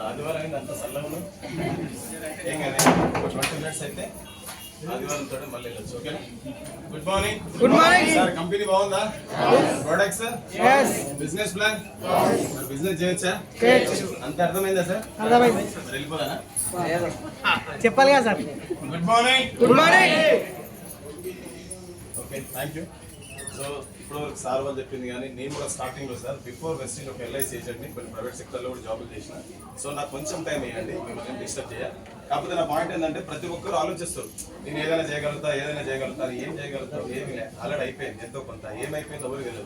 ఆదివారం అయింది అంత చల్లగా ఏం కానీ ఒక 20 minutes అయితే ఆదివారం తోటి మళ్ళీ వెళ్ళొచ్చు. ఓకేనా? Good morning. Good morning sir. Company బాగుందా? ప్రొడక్ట్స్, బిజినెస్ ప్లాన్, బిజినెస్ చేయొచ్చా? అంత అర్థమైందా సార్? అర్థమైంది. వెళ్ళిపోదానా? చెప్పాలి కదా sir. Good morning. Good morning. Okay, thank you. So ఇప్పుడు సార్ వాళ్ళు చెప్పింది కానీ నేను కూడా స్టార్టింగ్లో సార్ బిఫోర్ వెస్టింగ్ ఒక ఎల్ఐసి ఏజెంట్ని కొన్ని ప్రైవేట్ సెక్టర్లో కూడా జాబులు చేసిన. సో నాకు కొంచెం టైం వేయండి, మిమ్మల్ని డిస్టర్బ్ చేయాలి. కాకపోతే నా పాయింట్ ఏంటంటే ప్రతి ఒక్కరు ఆలోచిస్తారు నేను ఏదైనా చేయగలుగుతా ఏం చేయగలుగుతా ఏమి లేదు. ఆల్రెడీ అయిపోయింది ఎంతో కొంత. ఏమైపోయింది ఎవరు తెలియదు.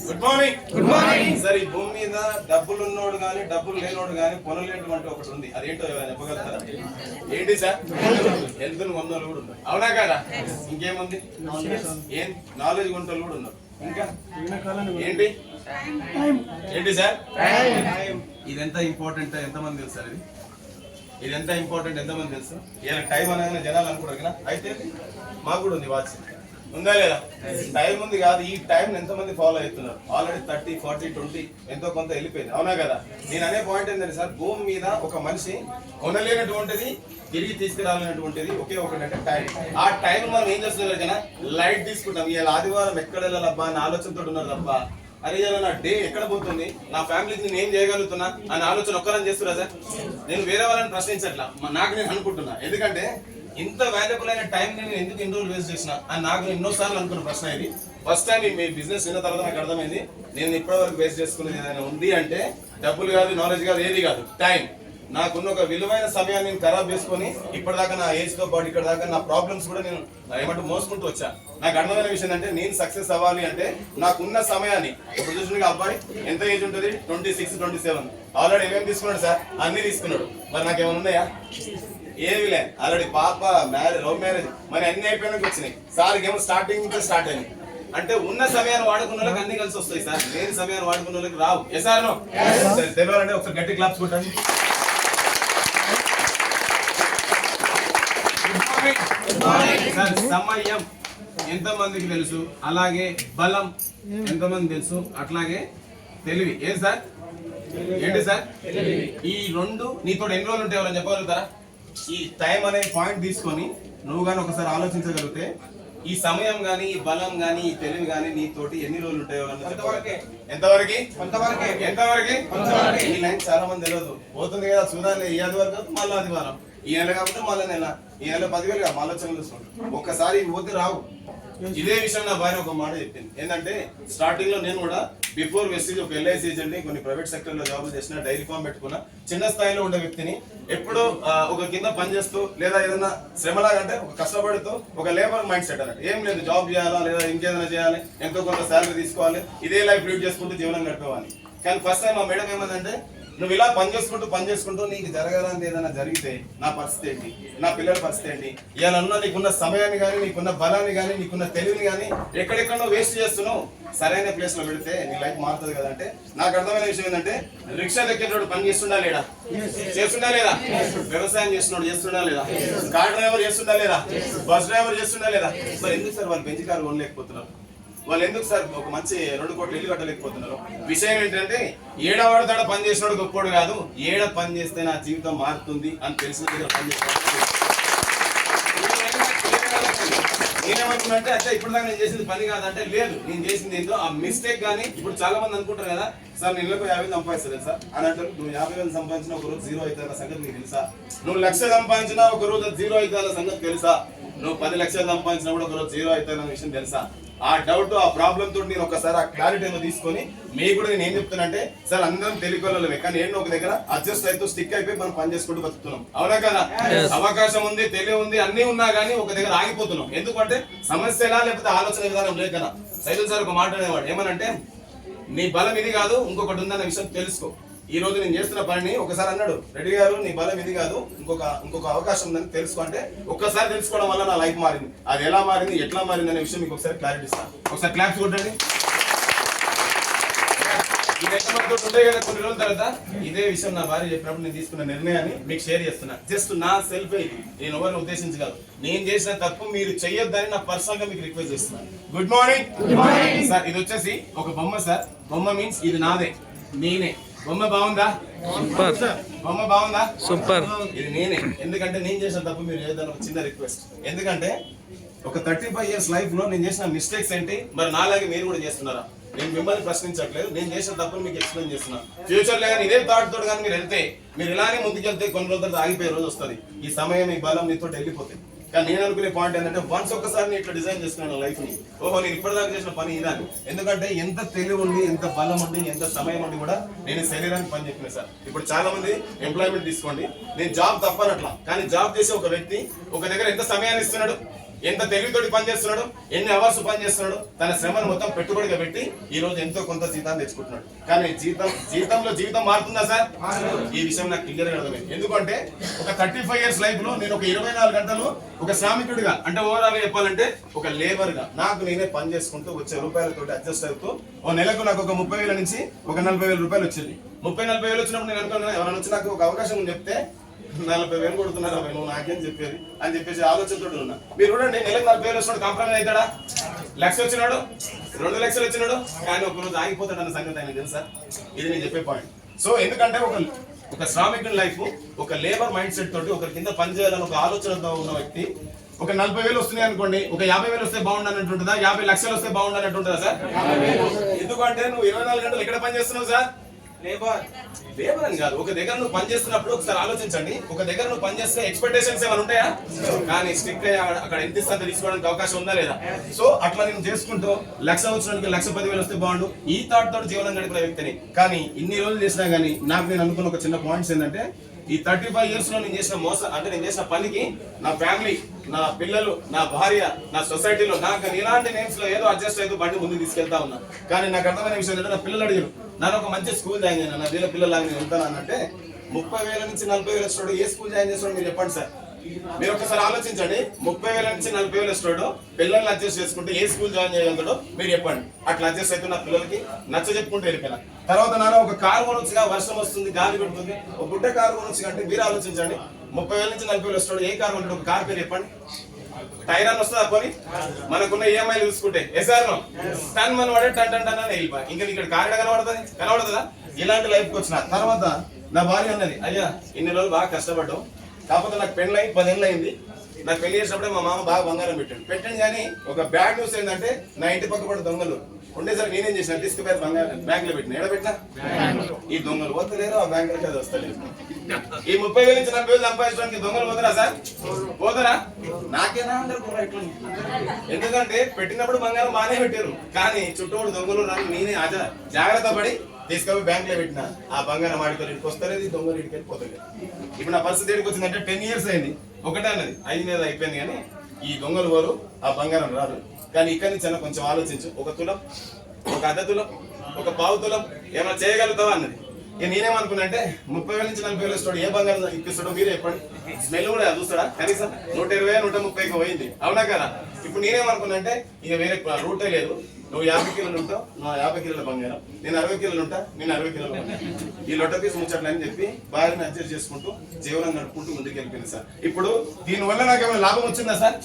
Good morning. Good morning. Sir ఈ భూమి మీద డబ్బులు ఉన్నోడు కానీ డబ్బులు లేనోడు కానీ కొనలేనటువంటి ఒకటి ఉంది. అదేంటో ఎవరైనా చెప్పగలుగుతారా? ఏంటి సార్? హెల్త్ ఉన్నోళ్ళు కూడా ఉన్నారు. అవునా కదా? ఇంకేముంది? ఏం నాలెడ్జ్ గుంటలు కూడా ఉన్నారు. ఇంకా ఏంటి ఏంటి సార్? ఇది ఎంత ఇంపార్టెంట్ ఎంతమంది తెలుసు సార్? ఇది ఎంత ఇంపార్టెంట్ ఎంతమంది తెలుసు? ఇలా టైం అనగానే జనాలు అనుకుంటారు కదా. అయితే మాకు కూడా ఉంది వాచ్. ఉందా లేదా? టైం ఉంది కాదు, ఈ టైం ఎంతమంది ఫాలో అవుతున్నారు? ఆల్రెడీ 30, 40, 20 ఎంతో కొంత వెళ్ళిపోయింది. అవునా కదా? నేను అనే పాయింట్ ఏంటంటే సార్, భూమి మీద ఒక మనిషి కొనలేనటువంటిది తిరిగి తీసుకురాలనేటువంటిది ఒకే ఒకటి అంటే టైం. ఆ టైం మనం ఏం చేస్తున్నారు కదా, లైట్ తీసుకుంటాం. ఇలా ఆదివారం ఎక్కడ వెళ్ళాలబ్బా అని ఆలోచనతో ఉన్నారు తప్ప అరే ఇలా నా డే ఎక్కడ పోతుంది, నా ఫ్యామిలీకి నేను ఏం చేయగలుగుతున్నా అని ఆలోచన ఒక్కరని చేస్తున్నా సార్. నేను వేరే వాళ్ళని ప్రశ్నించట్లా, నాకు నేను అనుకుంటున్నా. ఎందుకంటే ఇంత వాల్యుబుల్ అయిన టైం నేను ఎందుకు ఎన్ని రోజులు వేస్ట్ చేసిన అని నాకు ఎన్నోసార్లు అనుకున్న ప్రశ్న ఇది. ఫస్ట్ టైం మీ బిజినెస్ విన్న తర్వాత నాకు అర్థమైంది నేను ఇప్పటివరకు వేస్ట్ చేసుకునేది ఏదైనా ఉంది అంటే డబ్బులు కాదు, నాలెడ్జ్ కాదు, ఏది కాదు, టైం. నాకున్న ఒక విలువైన సమయాన్ని నేను ఖరాబ్ చేసుకుని ఇప్పటిదాకా నా ఏజ్ తో పాటు ఇక్కడ దాకా నా ప్రాబ్లమ్స్ కూడా నేను ఏమంటే మోసుకుంటూ వచ్చా. నాకు అర్థమైన విషయం అంటే నేను సక్సెస్ అవ్వాలి అంటే నాకున్న సమయాన్ని ఇప్పుడు చూసిన అబ్బాయి ఎంత ఏజ్ ఉంటుంది? 26, 27. ఆల్రెడీ ఏమేమి తీసుకున్నాడు సార్? అన్ని తీసుకున్నాడు. మరి నాకేమైనా ఉన్నాయా? ఏమి లే. ఆల్రెడీ పాప మ్యారేజ్, లవ్ మ్యారేజ్, మరి అన్ని అయిపోయినాక వచ్చినాయి. సార్కి ఏమో స్టార్టింగ్ నుంచి స్టార్ట్ అయింది. అంటే ఉన్న సమయాన్ని వాడుకున్న వాళ్ళకి అన్ని కలిసి వస్తాయి సార్, లేని సమయాన్ని వాడుకున్న వాళ్ళకి రావు. ఏ సార్ నో తెలియాలంటే ఒకసారి గట్టి క్లాప్స్ కొట్టండి. సార్ సమయం ఎంతమందికి తెలుసు? అలాగే బలం ఎంతమంది తెలుసు? అట్లాగే తెలివి. ఏం సార్? ఏంటి సార్? ఈ రెండు నీతో ఎన్ని రోజులు ఉంటాయి ఎవరైనా చెప్పగలుగుతారా? ఈ టైం అనే పాయింట్ తీసుకొని నువ్వు కానీ ఒకసారి ఆలోచించగలిగితే ఈ సమయం గానీ, ఈ బలం గానీ, ఈ తెలివి గానీ నీతోటి ఎన్ని రోజులు ఉంటాయో ఎంతవరకు? ఈ లైన్ చాలా మంది తెలియదు. పోతుంది కదా చూడాలి. ఈ ఆదివారం మళ్ళీ ఆదివారం, ఈ నెల కాకపోతే మళ్ళీ నెల, ఈ నెల 10,000 కాదు ఆలోచనలు చూసుకుంటాం. ఒక్కసారి పోతే రావు. ఇదే విషయం నా భార్య ఒక మాట చెప్పింది. ఏంటంటే స్టార్టింగ్ లో నేను కూడా బిఫోర్ వెస్టేజ్ ఒక ఎల్ఐసి ఏజెంట్ ని కొన్ని ప్రైవేట్ సెక్టర్ లో జాబ్ చేసిన, డైరీ ఫామ్ పెట్టుకున్నా. చిన్న స్థాయిలో ఉండే వ్యక్తిని ఎప్పుడో ఒక కింద పనిచేస్తూ లేదా ఏదైనా శ్రమలాగా అంటే ఒక కష్టపడుతూ ఒక లేబర్ మైండ్ సెట్ అన్నట్టు. ఏం లేదు, జాబ్ చేయాలా లేదా ఇంకేదైనా చేయాలి, ఎంతో కొంత శాలరీ తీసుకోవాలి, ఇదే లైఫ్ లీడ్ చేసుకుంటూ జీవనం గడిపేవాడిని. కానీ ఫస్ట్ టైం మా మేడం ఏమందంటే నువ్వు ఇలా పని చేసుకుంటూ నీకు జరగాలని ఏదైనా జరిగితే నా పరిస్థితి ఏంటి, నా పిల్లల పరిస్థితి ఏంటి? ఇలా నీకున్న సమయాన్ని కానీ, నీకున్న బలాన్ని కానీ, నీకున్న తెలివిని కానీ ఎక్కడెక్కడో వేస్ట్ చేస్తున్నావు. సరైన ప్లేస్ లో పెడితే నీ లైఫ్ మారుతుంది కదా. అంటే నాకు అర్థమైన విషయం ఏంటంటే రిక్షా దగ్గర పని చేస్తుండా లేదా? చేస్తుండా లేదా? వ్యవసాయం చేస్తుండా లేదా? కార్ డ్రైవర్ చేస్తుండా లేదా? బస్ డ్రైవర్ చేస్తుండా లేదా? మరి ఎందుకు సార్ వాళ్ళు బెంచ్ కారు కొనలేకపోతున్నారు? వాళ్ళు ఎందుకు సార్ ఒక మంచి 2 కోట్ల ఇల్లు కట్టలేకపోతున్నారు? విషయం ఏంటంటే ఏడవాడతాడ పని చేసినాడు గొప్పోడు కాదు, ఏడ పని చేస్తే నా జీవితం మారుతుంది అని తెలిసిన దగ్గర పని చేస్తాను. నేనేమనుకున్నా అంటే అచ్చా ఇప్పుడు దాకా నేను చేసింది పని కాదంటే లేదు, నేను చేసింది ఏంటో ఆ మిస్టేక్. కానీ ఇప్పుడు చాలా మంది అనుకుంటారు కదా సార్ నేను 50,000 సంపాదిస్తాను సార్ అని అంటారు. నువ్వు 50,000 సంపాదించిన ఒక రోజు 0 అవుతాయన్న సంగతి నీకు తెలుసా? నువ్వు 1,00,000 సంపాదించినా ఒక రోజు 0 అవుతాయన్న సంగతి తెలుసా? నువ్వు 10 లక్షలు సంపాదించినా కూడా ఒక రోజు 0 అవుతాయన్న విషయం తెలుసా? ఆ డౌట్, ఆ ప్రాబ్లమ్ తోటి నేను ఒకసారి ఆ క్లారిటీ తీసుకొని మీకు కూడా నేను ఏం చెప్తానంటే సార్ అందరం తెలియకోలమే, కానీ ఏంటో ఒక దగ్గర అడ్జస్ట్ అయితే స్టిక్ అయిపోయి మనం పని చేసుకుంటూ బతుకుతున్నాం. అవునా కదా? అవకాశం ఉంది, తెలివి ఉంది, అన్ని ఉన్నా కానీ ఒక దగ్గర ఆగిపోతున్నాం. ఎందుకంటే సమస్య ఎలా లేకపోతే ఆలోచన విధానం లేదు కదా. సైదుల్ సార్ ఒక మాట అనేవాడు, ఏమనంటే నీ బలం ఇది కాదు ఇంకొకటి ఉందన్న విషయం తెలుసుకో. ఈ రోజు నేను చేస్తున్న పనిని ఒకసారి అన్నాడు, రెడ్డి గారు నీ బలం ఇది కాదు ఇంకొక అవకాశం ఉందని తెలుసుకో అంటే ఒక్కసారి తెలుసుకోవడం వల్ల నా లైఫ్ మారింది. అది ఎలా మారింది, ఎట్లా మారింది అనే విషయం మీకు ఒకసారి క్లారిటీ ఇస్తాను. ఒకసారి క్లాప్స్ కొట్టండి. ఇది ఎక్కడ ఉండే కదా కొన్ని రోజుల తర్వాత ఇదే విషయం నా భార్య చెప్పినప్పుడు నేను తీసుకున్న నిర్ణయాన్ని మీకు షేర్ చేస్తున్నా. జస్ట్ నా సెల్ఫ్ ఇది, నేను ఎవరిని ఉద్దేశించగలదు. నేను చేసిన తప్పు మీరు చెయ్యొద్దని నా పర్సనల్ గా మీకు రిక్వెస్ట్ చేస్తున్నాను. Good morning sir. ఇది వచ్చేసి ఒక బొమ్మ సార్. బొమ్మ మీన్స్ ఇది నాదే, నేనే. బొమ్మ బాగుందా? సూపర్ బొమ్మ బాగుందా? సూపర్. ఇది నేనే, ఎందుకంటే నేను చేసిన తప్పు మీరు ఏదైనా చిన్న రిక్వెస్ట్. ఎందుకంటే ఒక 35 years లైఫ్ లో నేను చేసిన మిస్టేక్స్ ఏంటి, మరి నాలాగే మీరు కూడా చేస్తున్నారా? నేను మిమ్మల్ని ప్రశ్నించట్లేదు, నేను చేసిన తప్పులు మీకు ఎక్స్ప్లెయిన్ చేస్తున్నా. ఫ్యూచర్ లో కానీ ఇదే థాట్ తోటి కానీ మీరు వెళ్తే, మీరు ఇలానే ముందుకెళ్తే కొన్ని రోజుల తర్వాత ఆగిపోయే రోజు వస్తుంది. ఈ సమయం ఈ బలం మీతో వెళ్ళిపోతుంది. కానీ నేను అనుకునే పాయింట్ ఏంటంటే, వన్స్ ఒక్కసారి నేను ఇట్లా డిజైన్ చేసుకున్నాను లైఫ్ ని, ఓహో నేను ఇప్పటిదాకా చేసిన పని ఇదా. ఎందుకంటే ఎంత తెలివి ఉండి, ఎంత బలం ఉండి, ఎంత సమయం ఉండి కూడా నేను శరీరానికి పని చెప్పిన సార్. ఇప్పుడు చాలా మంది ఎంప్లాయ్మెంట్ తీసుకోండి, నేను జాబ్ తప్పనట్లా, కానీ జాబ్ చేసే ఒక వ్యక్తి ఒక దగ్గర ఎంత సమయాన్ని ఇస్తున్నాడు, ఎంత తెలివితోటి పని చేస్తున్నాడు, ఎన్ని అవర్స్ పని చేస్తున్నాడు, తన శ్రమను మొత్తం పెట్టుబడిగా పెట్టి ఈ రోజు ఎంతో కొంత జీతాన్ని తెచ్చుకుంటున్నాడు. కానీ జీతంలో జీవితం మారుతుందా సార్? ఈ విషయం నాకు క్లియర్ గా అర్థమైంది. ఎందుకంటే ఒక 35 years లైఫ్ లో నేను ఒక 24 గంటలు ఒక శ్రామికుడిగా, అంటే ఓవరాల్ గా చెప్పాలంటే ఒక లేబర్ గా నాకు నేనే పని చేసుకుంటూ వచ్చే రూపాయలతో అడ్జస్ట్ అవుతూ ఓ నెలకు నాకు ఒక 30,000 నుంచి ఒక 40,000 రూపాయలు వచ్చేది. 30-40,000 వచ్చినప్పుడు నేను అనుకున్నాను, ఎవరైనా వచ్చి నాకు ఒక అవకాశం చెప్తే 40,000 కొడుతున్నారు అవి, నువ్వు నాకేం చెప్పేది అని చెప్పేసి ఆలోచనతో ఉన్నా. మీరు చూడండి, నెలకు 40,000 వచ్చినాడు కాంప్రమైజ్ అవుతాడా? 1,00,000 వచ్చినాడు, 2 లక్షలు వచ్చినాడు, కానీ ఒక రోజు ఆగిపోతాడు అన్న సంగతి ఆయన తెలుసా? ఇది నేను చెప్పే పాయింట్. సో ఎందుకంటే ఒక శ్రామికుని లైఫ్ ఒక లేబర్ మైండ్ సెట్ తోటి ఒకరి కింద పని చేయాలని ఒక ఆలోచనతో ఉన్న వ్యక్తి ఒక 40,000 వస్తున్నాయి అనుకోండి, ఒక 50,000 వస్తే బాగుండనట్టుంటుందా? 50 లక్షలు వస్తే బాగుండనట్టుంటుందా సార్? ఎందుకంటే నువ్వు 24 గంటలు ఎక్కడ పని చేస్తున్నావు సార్? లేబర్ అని కాదు. ఒక దగ్గర నువ్వు పని చేస్తున్నప్పుడు ఒకసారి ఆలోచించండి, ఒక దగ్గర నువ్వు పని చేస్తే ఎక్స్పెక్టేషన్స్ ఏమైనా ఉంటాయా? కానీ స్ట్రిక్ట్ అక్కడ ఎంత ఇస్తే తీసుకోవడానికి అవకాశం ఉందా లేదా? సో అట్లా నేను చేసుకుంటూ 1,00,000 వచ్చినానికి 1,10,000 వస్తే బాగుండు, ఈ థాట్ తోటి జీవనం గడిపిన వ్యక్తిని. కానీ ఇన్ని రోజులు చేసినా కానీ నాకు నేను అనుకున్న ఒక చిన్న పాయింట్స్ ఏంటంటే, ఈ 35 years లో నేను చేసిన అంటే నేను చేసిన పనికి నా ఫ్యామిలీ, నా పిల్లలు, నా భార్య, నా సొసైటీలో నాకు ఇలాంటి నేమ్స్ లో ఏదో అడ్జస్ట్ అయితే బండి ముందుకు తీసుకెళ్తా ఉన్నా. కానీ నాకు అర్థమైన విషయం ఏంటంటే, నా పిల్లలు అడిగారు, నన్ను ఒక మంచి స్కూల్ జాయిన్ చేయను, నా వీళ్ళ పిల్లలాగా నేను వెళ్తాను అంటే 30,000 నుంచి 40,000 వస్తాడు, ఏ స్కూల్ జాయిన్ చేస్తాడో మీరు చెప్పండి సార్. మీరు ఒకసారి ఆలోచించండి, 30,000 నుంచి 40,000 వస్తాడు, పిల్లల్ని అడ్జస్ట్ చేసుకుంటే ఏ స్కూల్ జాయిన్ చేయగలుగుతాడో మీరు చెప్పండి. అట్లా అడ్జస్ట్ అయితే నా పిల్లలకి నచ్చ చెప్పుకుంటూ వెళ్ళిపోయినా. తర్వాత నాన్న ఒక కారు కొనొచ్చుగా, వర్షం వస్తుంది, గాలి పెడుతుంది, ఒక గుడ్డ కారు కొనొచ్చు అంటే మీరు ఆలోచించండి, 30,000 నుంచి 40,000 వస్తాడు, ఏ కారు కొంటాడు? ఒక కారు పేరు చెప్పండి. టైరాన్ వస్తుందా పోనీ? మనకున్న ఈఎంఐలు చూసుకుంటే ఎస్ఆర్ టన్ మన వాడే టన్ టన్ టన్ అని వెళ్ళిపోయి, ఇంకా ఇక్కడ కారు కనబడుతుందా? ఇలాంటి లైఫ్కి వచ్చిన తర్వాత నా భార్య అన్నది, అయ్యా ఇన్ని రోజులు బాగా కష్టపడ్డావు, కాకపోతే నాకు పెళ్ళి అయి 10 ఏళ్ళు అయింది, నాకు పెళ్లి చేసినప్పుడే మా మామ బాగా బంగారం పెట్టాను. కానీ ఒక బ్యాడ్ న్యూస్ ఏంటంటే, నా ఇంటి పక్క పడి దొంగలు ఉండేసరికి నేనేం చేసిన, తీసుకుపోయి బంగారం బ్యాంక్ లో పెట్టిన. ఎడబెట్టినా ఈ దొంగలు పోతలేరు, ఆ బ్యాంక్ లోకి అది వస్తలేదు. ఈ 30,000 నుంచి 40,000 సంపాదించడానికి దొంగలు పోతారా సార్? పోతారా? నాకేనా అందరు ఇట్లా. ఎందుకంటే పెట్టినప్పుడు బంగారం బాగానే పెట్టారు, కానీ చుట్టూ దొంగలు నేనే జాగ్రత్త పడి తీసుకొని బ్యాంక్ లో పెట్టిన. ఆ బంగారం ఆడితో ఇంటికి వస్తలేదు, దొంగలు ఇంటికి వెళ్ళిపోతలేదు. ఇప్పుడు నా పరిస్థితి ఏడికి వచ్చిందంటే 10 years అయింది, ఒకటే అన్నది అయింది అయిపోయింది, కానీ ఈ దొంగలు వారు ఆ బంగారం రాదు. కానీ ఇక్కడి నుంచి కొంచెం ఆలోచించు, ఒక తులం, ఒక అర్ధ తులం, ఒక పావు తులం ఏమైనా చేయగలుగుతావా అన్నది. ఇక నేనేమనుకున్నా అంటే, 30,000 నుంచి 40,000 వస్తాడు, ఏ బంగారం ఇప్పిస్తాడో మీరే చెప్పండి. స్మెల్ కూడా చూస్తాడా? కనీసం 120, 130 పోయింది, అవునా కదా? ఇప్పుడు నేనేమనుకున్నా అంటే, ఇక వేరే రూటే లేదు, నువ్వు 50 కిలోలు ఉంటావు, నా 50 కిలోల బంగారం, నేను 60 కిలోలు ఉంటా, నేను 60 కిలోల బంగారం, ఈ లొట్ట పీస్ ముచ్చట్లని చెప్పి భార్యని అడ్జస్ట్ చేసుకుంటూ జీవనం నడుపుకుంటూ ముందుకు వెళ్ళిపోయింది సార్. ఇప్పుడు దీనివల్ల నాకు ఏమైనా లాభం వచ్చిందా సార్?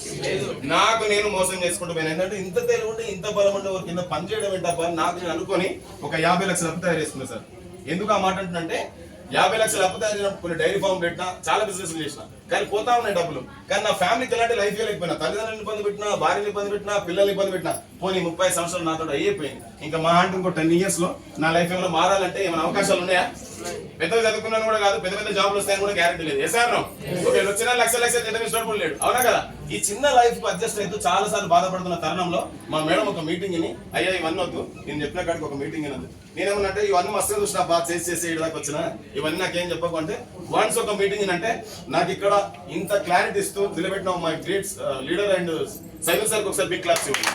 నాకు నేను మోసం చేసుకుంటూ పోయినా. ఏంటంటే ఇంత తెలివి ఉంటే, ఇంత బలం ఉంటే ఒక కింద పని చేయడం ఏంటబ్బా నాకు నేను అనుకొని ఒక 50 లక్షల అప్పు తయారు చేసుకున్నా సార్. ఎందుకు ఆ మాట అంటున్నంటే, 50 లక్షల అప్పు తయారు చేసినప్పుడు కొన్ని డైరీ ఫామ్ పెట్టినా, చాలా బిజినెస్ చేసిన, కానీ పోతా ఉన్నాయి డబ్బులు. కానీ నా ఫ్యామిలీకి ఎలాంటి లైఫ్ లేకపోయినా, తల్లిదండ్రులను ఇబ్బంది పెట్టినా, భార్యని ఇబ్బంది పెట్టినా, పిల్లల్ని ఇబ్బంది పెట్టినా, పోనీ 30 సంవత్సరాలు నాతో అయిపోయింది. ఇంకా మా అంటే ఇంకో 10 years లో నా లైఫ్ ఏమైనా మారాలంటే ఏమైనా అవకాశాలు ఉన్నాయా? పెద్దగా చదువుకున్నాను కూడా కాదు, పెద్ద పెద్ద జాబ్లు వస్తాయని కూడా గ్యారెంటీ లేదు. ఎస్ఆర్ వచ్చిన లక్షల జీతం ఇష్టపడి లేడు, అవునా కదా? ఈ చిన్న లైఫ్ కు అడ్జస్ట్ అయితే చాలా సార్లు బాధపడుతున్న తరుణంలో మా మేడం ఒక మీటింగ్ ని, అయ్యా ఇవన్నీ వద్దు, నేను చెప్పిన కాడికి ఒక మీటింగ్ అని. నేనేమన్నంటే, ఇవన్నీ మస్తు చూసిన బాగా చేసి ఇక్కడికి వచ్చిన, ఇవన్నీ నాకేం చెప్పకుంటే వన్స్ ఒక మీటింగ్ అంటే నాకు ఇక్కడ ఇంత క్లారిటీ ఇస్తూ నిలబెట్టిన my great leader and Simon sir ఒకసారి బిగ్ క్లాప్స్ ఇవ్వండి.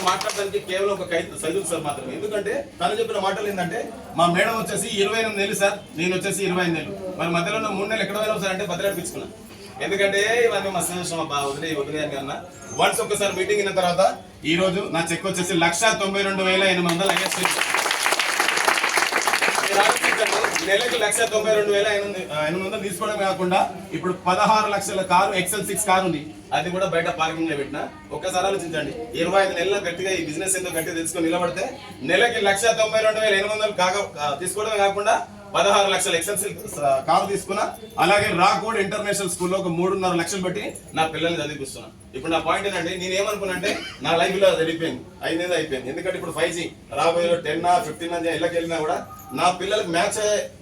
మాట్లాడడానికి కేవలం ఒక సైదుల్ సార్ మాత్రమే. ఎందుకంటే తను చెప్పిన మాటలు ఏంటంటే, మా మేడం వచ్చేసి 28 నెలలు సార్, నేను వచ్చేసి 25 నెలలు, మరి మధ్యలో ఉన్న 3 నెలలు ఎక్కడ పోయినా సార్ అంటే బదిలాడిపించుకున్నా. ఎందుకంటే ఇవన్నీ మస్తు చూసాం, బాగా వదిలే అని అన్న. వన్స్ ఒకసారి మీటింగ్ అయిన తర్వాత ఈ రోజు నా చెక్ వచ్చేసి 1,92,800. నెలకు 1,92,800 తీసుకోవడం కాకుండా ఇప్పుడు 16 లక్షల కారు ఎక్సెల్ 6 కారు ఉంది. అది కూడా బయట పార్కింగ్ లో పెట్టినా. ఒక్కసారి ఆలోచించండి, 25 నెలల గట్టిగా ఈ బిజినెస్ ఎంతో గట్టిగా తెలుసుకొని నిలబడితే నెలకి 1,92,800 తీసుకోవడమే కాకుండా 16 లక్షల ఎక్సెల్ కారు తీసుకున్నా. అలాగే రాకోడ్ ఇంటర్నేషనల్ స్కూల్లో ఒక 3.5 లక్షలు పెట్టి నా పిల్లల్ని చదివిస్తున్నా. ఇప్పుడు నా పాయింట్ ఏంటంటే, నేను ఏమనుకున్నా అంటే నా లైఫ్ లో జరిగిపోయింది, అయిపోయింది. ఎందుకంటే ఇప్పుడు 5G రాబోయే 10-15 ఇళ్ళకి వెళ్ళినా కూడా నా పిల్లలకు మ్యాచ్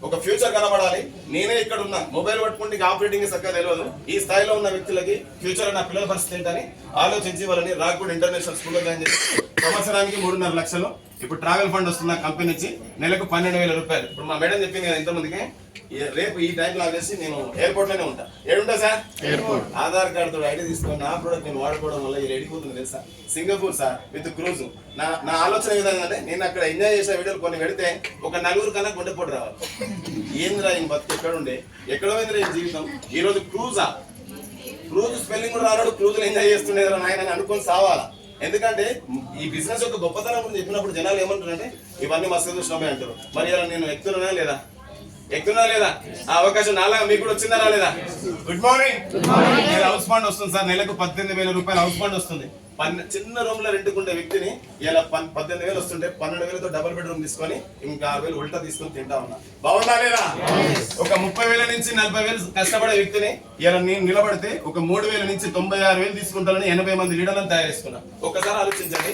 ఒక ఫ్యూచర్ కనబడాలి. నేనే ఇక్కడ ఉన్నా, మొబైల్ పట్టుకుంటే ఆపరేటింగ్ చక్కగా తెలియదు. ఈ స్థాయిలో ఉన్న వ్యక్తులకి ఫ్యూచర్ నా పిల్లల పరిస్థితి ఏంటని ఆలోచించి వాళ్ళని రాకోడ్ ఇంటర్నేషనల్ స్కూల్లో జాయిన్ చేసి సంవత్సరానికి 3.5 లక్షలు. ఇప్పుడు ట్రావెల్ ఫండ్ వస్తున్న కంపెనీ నుంచి నెలకు 12,000 రూపాయలు. ఇప్పుడు మా మేడం చెప్పింది కదా ఇంతమందికి, రేపు ఈ టైం నాకు తెలిసి నేను ఎయిర్పోర్ట్ లోనే ఉంటా. ఏడుంటా సార్? ఎయిర్పోర్ట్. ఆధార్ కార్డు తో ఐడి తీసుకొని నా ప్రోడక్ట్ నేను వాడుకోవడం వల్ల ఇది ఎడిపోతుంది తెలుసా? Singapore sir with cruise. నా ఆలోచన విధంగా అంటే, నేను అక్కడ ఎంజాయ్ చేసే వీడియోలు కొన్ని పెడితే ఒక 4 కన్నా గుండెపోటు రావాలి. ఏంద్రా ఈ బతుకు ఎక్కడో పోయిందిరా ఈ జీవితం. ఈ రోజు క్రూజ్ స్పెల్లింగ్ కూడా రాడు, క్రూజ్ ఎంజాయ్ చేస్తుండేదా నాయన అనుకొని సావాలా. ఎందుకంటే ఈ బిజినెస్ యొక్క గొప్పతనం గురించి చెప్పినప్పుడు జనాలు ఏమంటారంటే, ఇవన్నీ మస్తు చూసినామే అంటారు. మరి ఇలా నేను ఎక్కుతున్నా లేదా? ఆ అవకాశం నాలాగా మీకు కూడా వచ్చిందా రాలేదా? Good morning. హౌస్ ఫండ్ వస్తుంది సార్, నెలకు 18,000 రూపాయలు హౌస్ ఫండ్ వస్తుంది. చిన్న రూమ్ లో రెంట్కుంటే వ్యక్తిని ఇలా 18,000 వస్తుంటే 12,000తో డబుల్ బెడ్రూమ్ తీసుకొని ఇంకా 6,000 ఉల్టా తీసుకొని తింటా ఉన్నా. బాగుందా లేదా? ఒక 30,000 నుంచి 40,000 కష్టపడే వ్యక్తిని ఇలా నేను నిలబడితే ఒక 3,000 నుంచి 96,000 తీసుకుంటానని 80 మంది లీడర్లను తయారు చేసుకున్నా. ఒక్కసారి ఆలోచించండి.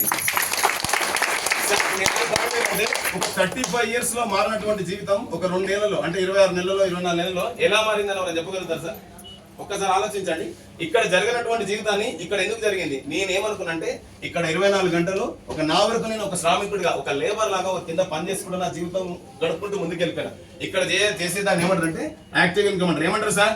ఒక 35 ఇయర్స్ లో మారినటువంటి జీవితం ఒక 2 నెలల్లో, అంటే 26 నెలల్లో 24 నెలల్లో ఎలా మారిందని ఎవరైనా చెప్పగలుగుతారు సార్? ఒక్కసారి ఆలోచించండి. ఇక్కడ జరిగినటువంటి జీవితాన్ని ఇక్కడ ఎందుకు జరిగింది? నేనేమనుకున్నానంటే, ఇక్కడ 24 గంటలు ఒక నా వరకు నేను ఒక శ్రామికుడిగా, ఒక లేబర్ లాగా ఒక కింద పని చేసుకుంటూ నా జీవితం గడుపుకుంటూ ముందుకు వెళ్ళిపోయాను. ఇక్కడ చేసేదాన్ని ఏమంటారంటే యాక్టివ్ ఇన్కమ్ అంటారు. ఏమంటారు సార్?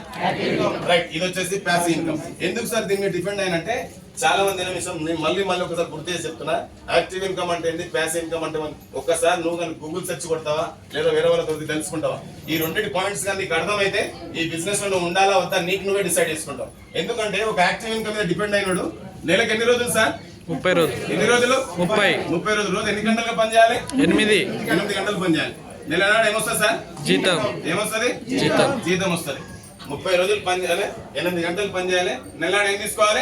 రైట్. ఇది వచ్చేసి ప్యాసివ్ ఇన్కమ్. ఎందుకు సార్ దీని మీద డిపెండ్ అయినంటే, చాలా మంది విషయం నేను మళ్ళీ ఒకసారి గుర్తు చేసి చెప్తున్నా. యాక్టివ్ ఇన్కమ్ అంటే ఏంటి, ప్యాసివ్ ఇన్కమ్ అంటే ఒక్కసారి నువ్వు కానీ గూగుల్ సెర్చ్ కొడతావా లేదా వేరే వాళ్ళతో తెలుసుకుంటావా? ఈ రెండింటి పాయింట్స్ కానీ నీకు అర్థమైతే ఈ బిజినెస్ లో నువ్వు ఉండాలా వద్దా నీకు నువ్వే డిసైడ్ చేసుకుంటావు. ఎందుకంటే ఒక యాక్టివ్ ఇన్కమ్ మీద డిపెండ్ అయినాడు నెలకు ఎన్ని రోజులు సార్? 30 రోజులు. ఎన్ని రోజులు? 30 రోజులు. రోజు ఎన్ని గంటలుగా పని చేయాలి? 8 గంటలు పని చేయాలి. నెల నాడు ఏమొస్తుంది సార్? జీతం. ఏమొస్తుంది? జీతం వస్తుంది. 30 రోజులు పని చేయాలి, 8 గంటలు పని చేయాలి, నెలనాడు ఏం తీసుకోవాలి?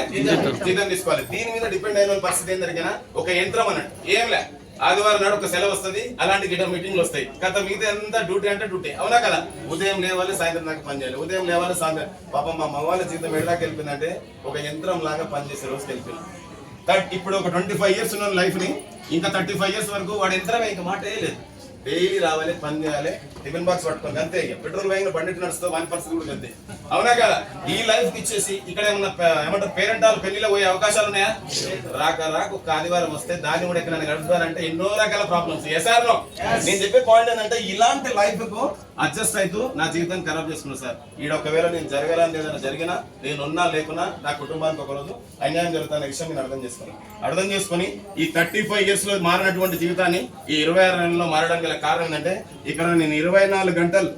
జీతం తీసుకోవాలి. దీని మీద డిపెండ్ అయిన పరిస్థితి ఏం జరిగినా ఒక యంత్రం అన్నట్టు. ఏం లే, ఆదివారం నాడు ఒక సెలవు వస్తుంది, అలాంటి గిట మీటింగ్లు వస్తాయి. గత మిగతా ఎంత డ్యూటీ అంటే డ్యూటీ. అవునా కదా? ఉదయం లేవాలి, సాయంత్రం దాకా పని చేయాలి, ఉదయం లేవాలి, సాయంత్రం. పాపం మా మగవాళ్ళ జీతం ఎడదాకా వెళ్ళిపోయిందంటే ఒక యంత్రం లాగా పనిచేసే రోజుకి వెళ్ళిపోయింది. ఇప్పుడు ఒక 25 ఇయర్స్ ఉన్న లైఫ్ ని ఇంకా 35 ఇయర్స్ వరకు వాడు యంత్రమే, ఇంకా మాట లేదు. డైలీ రావాలి, పని చేయాలి, టిఫిన్ బాక్స్ పట్టుకోవాలి, అంతే. పెట్రోల్ బ్యాంక్ బండి నడుస్తూ 1% కూడా అంతే. అవునా కదా? ఈ లైఫ్ ఇచ్చేసి ఇక్కడ ఏమంటారు పేరెంటాలు పెళ్లిలో పోయే అవకాశాలు ఉన్నాయా? రాక ఒక ఆదివారం వస్తే దాన్ని కూడా ఎక్కడ గడుపుతారంటే ఎన్నో రకాల ప్రాబ్లమ్స్. ఎస్ఆర్లో నేను చెప్పే పాయింట్ ఏంటంటే, ఇలాంటి లైఫ్ కు అడ్జస్ట్ అవుతూ నా జీవితం ఖరాబ్ చేసుకున్నాను సార్. ఈడ ఒకవేళ నేను జరగాలని ఏదైనా జరిగినా, నేను ఉన్నా లేకున్నా నా కుటుంబానికి ఒకరోజు అన్యాయం జరుగుతున్న విషయం నేను అర్థం చేసుకొని ఈ 35 ఇయర్స్ లో మారినటువంటి జీవితాన్ని ఈ 26 నెలల్లో మారడానికి గల కారణం ఏంటంటే, ఇక్కడ నేను 24 గంటలు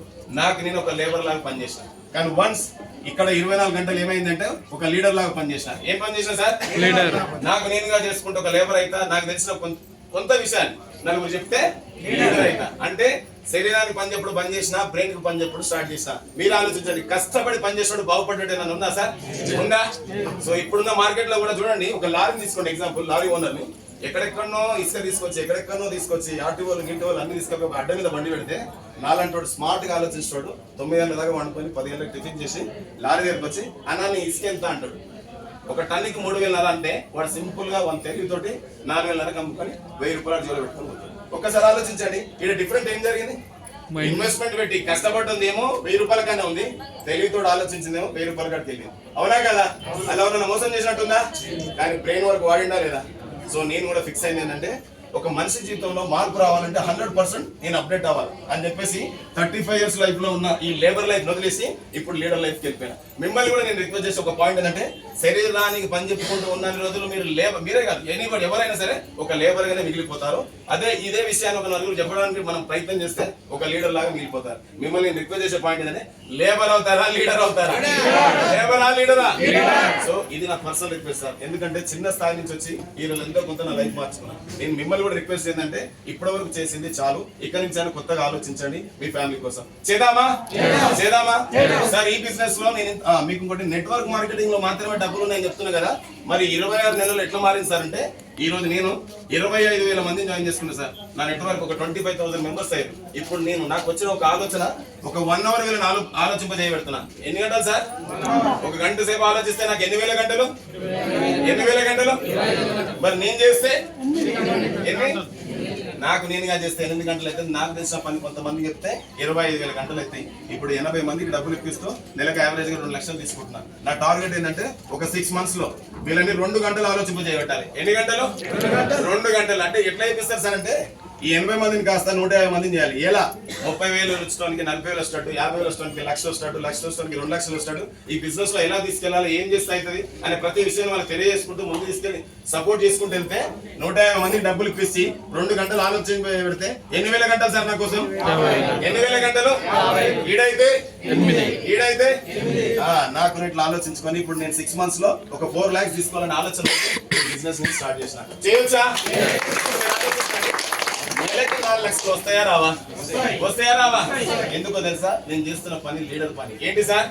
నేను ఒక లేబర్ లాగా పనిచేసిన. కానీ వన్స్ ఇక్కడ 24 గంటలు ఏమైందంటే ఒక లీడర్ లాగా పనిచేసిన. ఏం పని చేసిన సార్? లీడర్. నాకు నేనుగా చేసుకుంటే ఒక లేబర్ అయితే నాకు తెలిసిన కొంత విషయాన్ని నలుగురు చెప్తే లీడర్ అయితా. అంటే శరీరానికి పని చెప్పుడు పని చేసిన, బ్రెయిన్ కి పని చెప్పుడు స్టార్ట్ చేసిన. మీరు ఆలోచించండి, కష్టపడి పని చేసినప్పుడు బాగుపడ్డట్టు ఏమైనా ఉందా సార్? ఉందా? సో ఇప్పుడున్న మార్కెట్ లో కూడా చూడండి, ఒక లారీని తీసుకోండి ఎగ్జాంపుల్. లారీ ఓనర్ ని ఎక్కడెక్కడనో ఇసుక తీసుకొచ్చి ఆర్టీఓలు గింటోలు అన్ని తీసుకొని ఒక అడ్డ మీద బండి పెడితే నాలంటోడు స్మార్ట్ గా ఆలోచించాడు. 9 గంటల దాకా వండుకొని 10 గంటలకు టిఫిన్ చేసి లారీ దగ్గరకు వచ్చి అన్నాన్ని ఇసుక ఎంత అంటాడు. ఒక టన్నుకి 3,500 అంటే వాడు సింపుల్ గా 1 తెలివితోటి 4,500 అమ్ముకొని 1,000 రూపాయలు జోలు పెట్టుకొని పోతాడు. ఒక్కసారి ఆలోచించండి, ఇక్కడ డిఫరెంట్ ఏం జరిగింది? ఇన్వెస్ట్మెంట్ పెట్టి కష్టపడ్డేమో 1,000 రూపాయల కన్నా ఉంది, తెలివితోడు ఆలోచించిందేమో 1,000 రూపాయల కాడ తెలియదు. అవునా కదా? అలా ఉన్న మోసం చేసినట్టుందా? కానీ బ్రెయిన్ వర్క్ వాడిందా లేదా? సో నేను కూడా ఫిక్స్ అయింది ఏంటంటే, ఒక మనిషి జీవితంలో మార్పు రావాలంటే 100% నేను అప్డేట్ అవ్వాలి అని చెప్పేసి 35 ఇయర్స్ లైఫ్ లో ఉన్న ఈ లేబర్ లైఫ్ వదిలేసి ఇప్పుడు లీడర్ లైఫ్ కి వెళ్ళిపోయినా. మిమ్మల్ని కూడా నేను రిక్వెస్ట్ చేసే ఒక పాయింట్ ఏంటంటే, శరీరానికి పని చెప్పుకుంటూ ఉన్న రోజులు మీరు మీరే కాదు, ఎనీబడి ఎవరైనా సరే ఒక లేబర్ గానే మిగిలిపోతారు. ఇదే విషయాన్ని ఒక నలుగురు చెప్పడానికి మనం ప్రయత్నం చేస్తే ఒక లీడర్ లాగా మిగిలిపోతారు. మిమ్మల్ని నేను రిక్వెస్ట్ చేసే పాయింట్ ఏంటంటే, లేబర్ అవుతారా లీడర్ అవుతారా? లేబరా లీడరా? సో ఇది నా పర్సనల్ రిక్వెస్ట్ సార్. ఎందుకంటే చిన్న స్థాయి నుంచి వచ్చి ఈ రోజు ఎంతో కొంత నా లైఫ్ మార్చుకున్నాను. నేను మిమ్మల్ని మిమ్మల్ని కూడా రిక్వెస్ట్ ఏంటంటే ఇప్పటి వరకు చేసింది చాలు, ఇక్కడ నుంచి అయినా కొత్తగా ఆలోచించండి మీ ఫ్యామిలీ కోసం. చేద్దామా? సార్ ఈ బిజినెస్ లో నేను మీకు ఇంకోటి నెట్వర్క్ మార్కెటింగ్ లో మాత్రమే డబ్బులు ఉన్నాయని చెప్తున్నా కదా, మరి 26 నెలలు ఎట్లా మారింది సార్ అంటే ఈ రోజు నేను 25,000 మందిని జాయిన్ చేసుకున్నా సార్. నా నెట్వర్క్ ఒక 25,000 మెంబర్స్ అయ్యారు. ఇప్పుడు నేను నాకు వచ్చిన ఒక ఆలోచన ఒక 1 అవర్ వీళ్ళని ఆలోచింపజేయబెడుతున్నా. ఎన్ని గంటలు సార్? ఒక గంట సేపు ఆలోచిస్తే నాకు ఎన్ని వేల గంటలు? మరి నేను చేస్తే ఎన్ని? నాకు నేనుగా చేస్తే 8 గంటలు అయితే, నాకు తెలిసిన పని కొంతమంది చెప్తే 25,000 గంటలు అవుతాయి. ఇప్పుడు 80 మందికి డబ్బులు ఇప్పిస్తూ నెలకు యావరేజ్ గా 2 లక్షలు తీసుకుంటున్నాను. నా టార్గెట్ ఏంటంటే ఒక 6 months లో వీళ్ళని 2 గంటలు ఆలోచింపజేయబెట్టాలి. ఎన్ని గంటలు? 2 గంటలు. అంటే ఎట్లా ఇప్పిస్తారు సార్ అంటే ఈ 80 మందిని కాస్త 150 మందిని చేయాలి. ఎలా? 30,000 వచ్చడానికి 40,000 వస్తాడు, 50,000 వస్తానికి 1,00,000 వస్తాడు, 1,00,000 వస్తానికి 2 లక్షలు వస్తాడు. ఈ బిజినెస్ లో ఎలా తీసుకెళ్లాలి, ఏం చేస్తే అవుతుంది అనే ప్రతి విషయాన్ని వాళ్ళకి తెలియజేసుకుంటూ ముందు తీసుకెళ్లి సపోర్ట్ చేసుకుంటూ వెళ్తే 150 మందికి డబ్బులు ఇప్పించి 2 గంటలు ఆలోచన పెడితే ఎన్ని వేల గంటలు సార్ నా కోసం? 8,000 గంటలు. ఈడైతే నాకు ఇట్లా ఆలోచించుకొని ఇప్పుడు నేను 6 months లో ఒక 4 lakhs తీసుకోవాలని ఆలోచన బిజినెస్ స్టార్ట్ చేసిన. చేయొచ్చా? నెలకి 4 లక్షలు వస్తాయా రావా? ఎందుకో తెలుసా? నేను చేస్తున్న పని లీడర్ పని. ఏంటి సార్?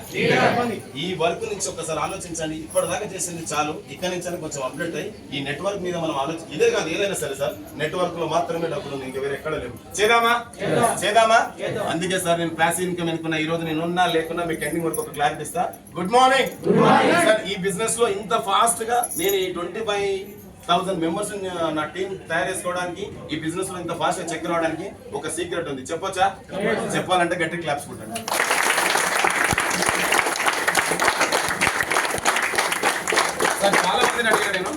ఈ వర్క్ నుంచి ఒకసారి ఆలోచించండి. ఇప్పటిదాకా చేసింది చాలు, ఇక్కడ నుంచి కొంచెం అప్డేట్ అయ్యి ఈ నెట్వర్క్ మీద మనం ఇదే కాదు ఏదైనా సరే సార్, నెట్వర్క్ లో మాత్రమే డబ్బులు ఉంది, ఇంకా వేరే ఎక్కడ లేవు. చేద్దామా? అందుకే సార్ నేను ప్యాసివ్ ఇన్కమ్ అనుకున్నా. ఈ రోజు నేను ఉన్నా లేకున్నా మీకు ఎండింగ్ వరకు ఒక క్లారిటీ ఇస్తా. Good morning sir. ఈ బిజినెస్ లో ఇంత ఫాస్ట్ గా నేను ఈ 25,000 మెంబర్స్ నా టీం తయారు చేసుకోవడానికి, ఈ బిజినెస్ లో ఇంత ఫాస్ట్ గా చెక్ రావడానికి ఒక సీక్రెట్ ఉంది. చెప్పొచ్చా? చెప్పాలంటే గట్టి క్లాప్స్ కొట్టండి. సార్ చాలా మందిని అడిగాను నేను,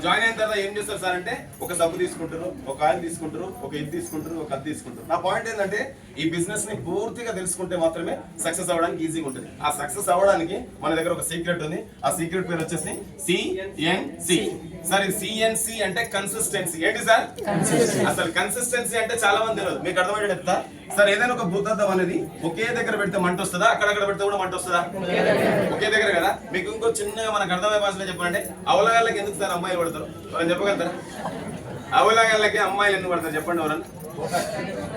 జాయిన్ అయిన తర్వాత ఏం చేస్తారు సార్ అంటే ఒక సబ్బు తీసుకుంటారు, ఒక ఆయిల్ తీసుకుంటారు, ఒక ఇది తీసుకుంటారు, ఒక అది తీసుకుంటారు. నా పాయింట్ ఏంటంటే ఈ బిజినెస్ ని పూర్తిగా తెలుసుకుంటే మాత్రమే సక్సెస్ అవ్వడానికి ఈజీగా ఉంటుంది. ఆ సక్సెస్ అవ్వడానికి మన దగ్గర ఒక సీక్రెట్ ఉంది. ఆ సీక్రెట్ పేరు వచ్చేసి CNC. సార్ ఈ CNC అంటే కన్సిస్టెన్సీ. ఏంటి సార్? అసలు కన్సిస్టెన్సీ అంటే చాలా మంది తెలియదు. మీకు అర్థమయ్యేది చెప్తా సార్. ఏదైనా ఒక భూతద్దం అనేది ఒకే దగ్గర పెడితే మంట వస్తుందా? అక్కడక్కడ పెడితే కూడా మంట వస్తుందా? ఒకే దగ్గర కదా. మీకు ఇంకో చిన్నగా మనకు అర్థమయ్యే భాషలో చెప్పాలంటే అవలగాళ్ళకి ఎందుకు సార్ అమ్మాయిలు పడతారు? ఎవరైనా చెప్పగలుగుతారా? అవలగాళ్ళకి అమ్మాయిలు ఎందుకు పడతారు చెప్పండి ఎవరన్నా?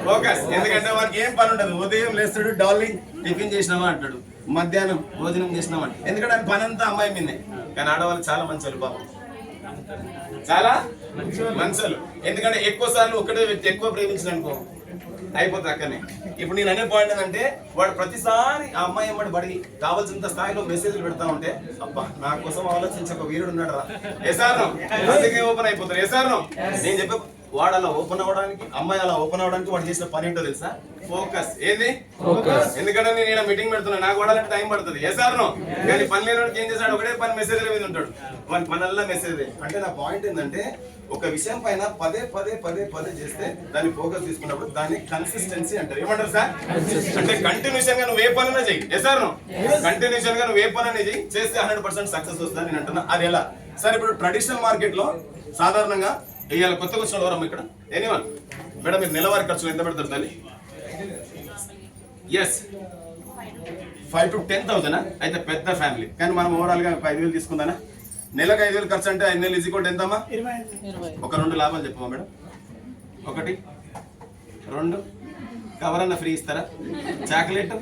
ఫోకస్. ఎందుకంటే వారికి ఏం పని ఉండదు. ఉదయం లేస్తాడు, డార్లింగ్ టిఫిన్ చేసినామా అంటాడు, మధ్యాహ్నం భోజనం చేసినామా అంటే, ఎందుకంటే ఆయన పని అంతా అమ్మాయి మీదే. కానీ ఆడవాళ్ళు చాలా మంచి పాపం, చాలా మంచోళ్ళు. ఎందుకంటే ఎక్కువ సార్లు ఒకటే వ్యక్తి ఎక్కువ ప్రేమించిన అనుకో అయిపోతుంది అక్కడనే. ఇప్పుడు నేను అనే పాయింట్ ఏంటంటే వాడు ప్రతిసారి ఆ అమ్మాయి అమ్మడి బడి కావాల్సినంత స్థాయిలో మెసేజ్లు పెడతా ఉంటే అబ్బా నా కోసం ఆలోచించి ఒక వీరుడు ఉన్నాడు రా, ఎసార్ను అందుకే ఓపెన్ అయిపోతారు. ఎసార్ను నేను చెప్పే వాడు అలా ఓపెన్ అవ్వడానికి, అమ్మాయి అలా ఓపెన్ అవ్వడానికి వాడు చేసిన పని ఏంటో తెలుసా? ఫోకస్. ఏంది? ఎందుకంటే నేను మీటింగ్ పెడుతున్నా, నాకు వాడాలంటే టైం పడుతుంది. ఎసార్ను కానీ పని లేని ఏం చేశాడు? ఒకటే పని మెసేజ్ల మీద ఉంటాడు, మనల్లా మెసేజ్. అంటే నా పాయింట్ ఏంటంటే ఒక విషయం పైన పదే చేస్తే దాన్ని ఫోకస్ తీసుకున్నప్పుడు దాన్ని కన్సిస్టెన్సీ అంటారు. ఏమంటారు సార్? అంటే కంటిన్యూషన్ గా నువ్వు ఏ పని చెయ్యి. ఎసార్ను కంటిన్యూషన్ గా నువ్వు ఏ పని చెయ్యి, చేస్తే 100% సక్సెస్ వస్తుందని నేను అంటున్నా. అది ఎలా సార్? ఇప్పుడు ట్రెడిషనల్ మార్కెట్ లో సాధారణంగా ఇవాళ కొత్తగా వచ్చిన వారం ఇక్కడ ఎనీవన్ మేడం మీరు నెలవారీ ఖర్చులు ఎంత పెడతారు దాన్ని? Yes 5 to 10,000. అయితే పెద్ద ఫ్యామిలీ, కానీ మనం ఓవరాల్ గా 5,000 తీసుకుందానా? నెలకు 5,000 ఖర్చు అంటే 5 నెలలు ఈజీ కూడా ఎంతమ్మా? ఒక 2 లాభాలు చెప్పమా మేడం. 1 2 కవర్ అన్న ఫ్రీ ఇస్తారా? చాక్లెట్.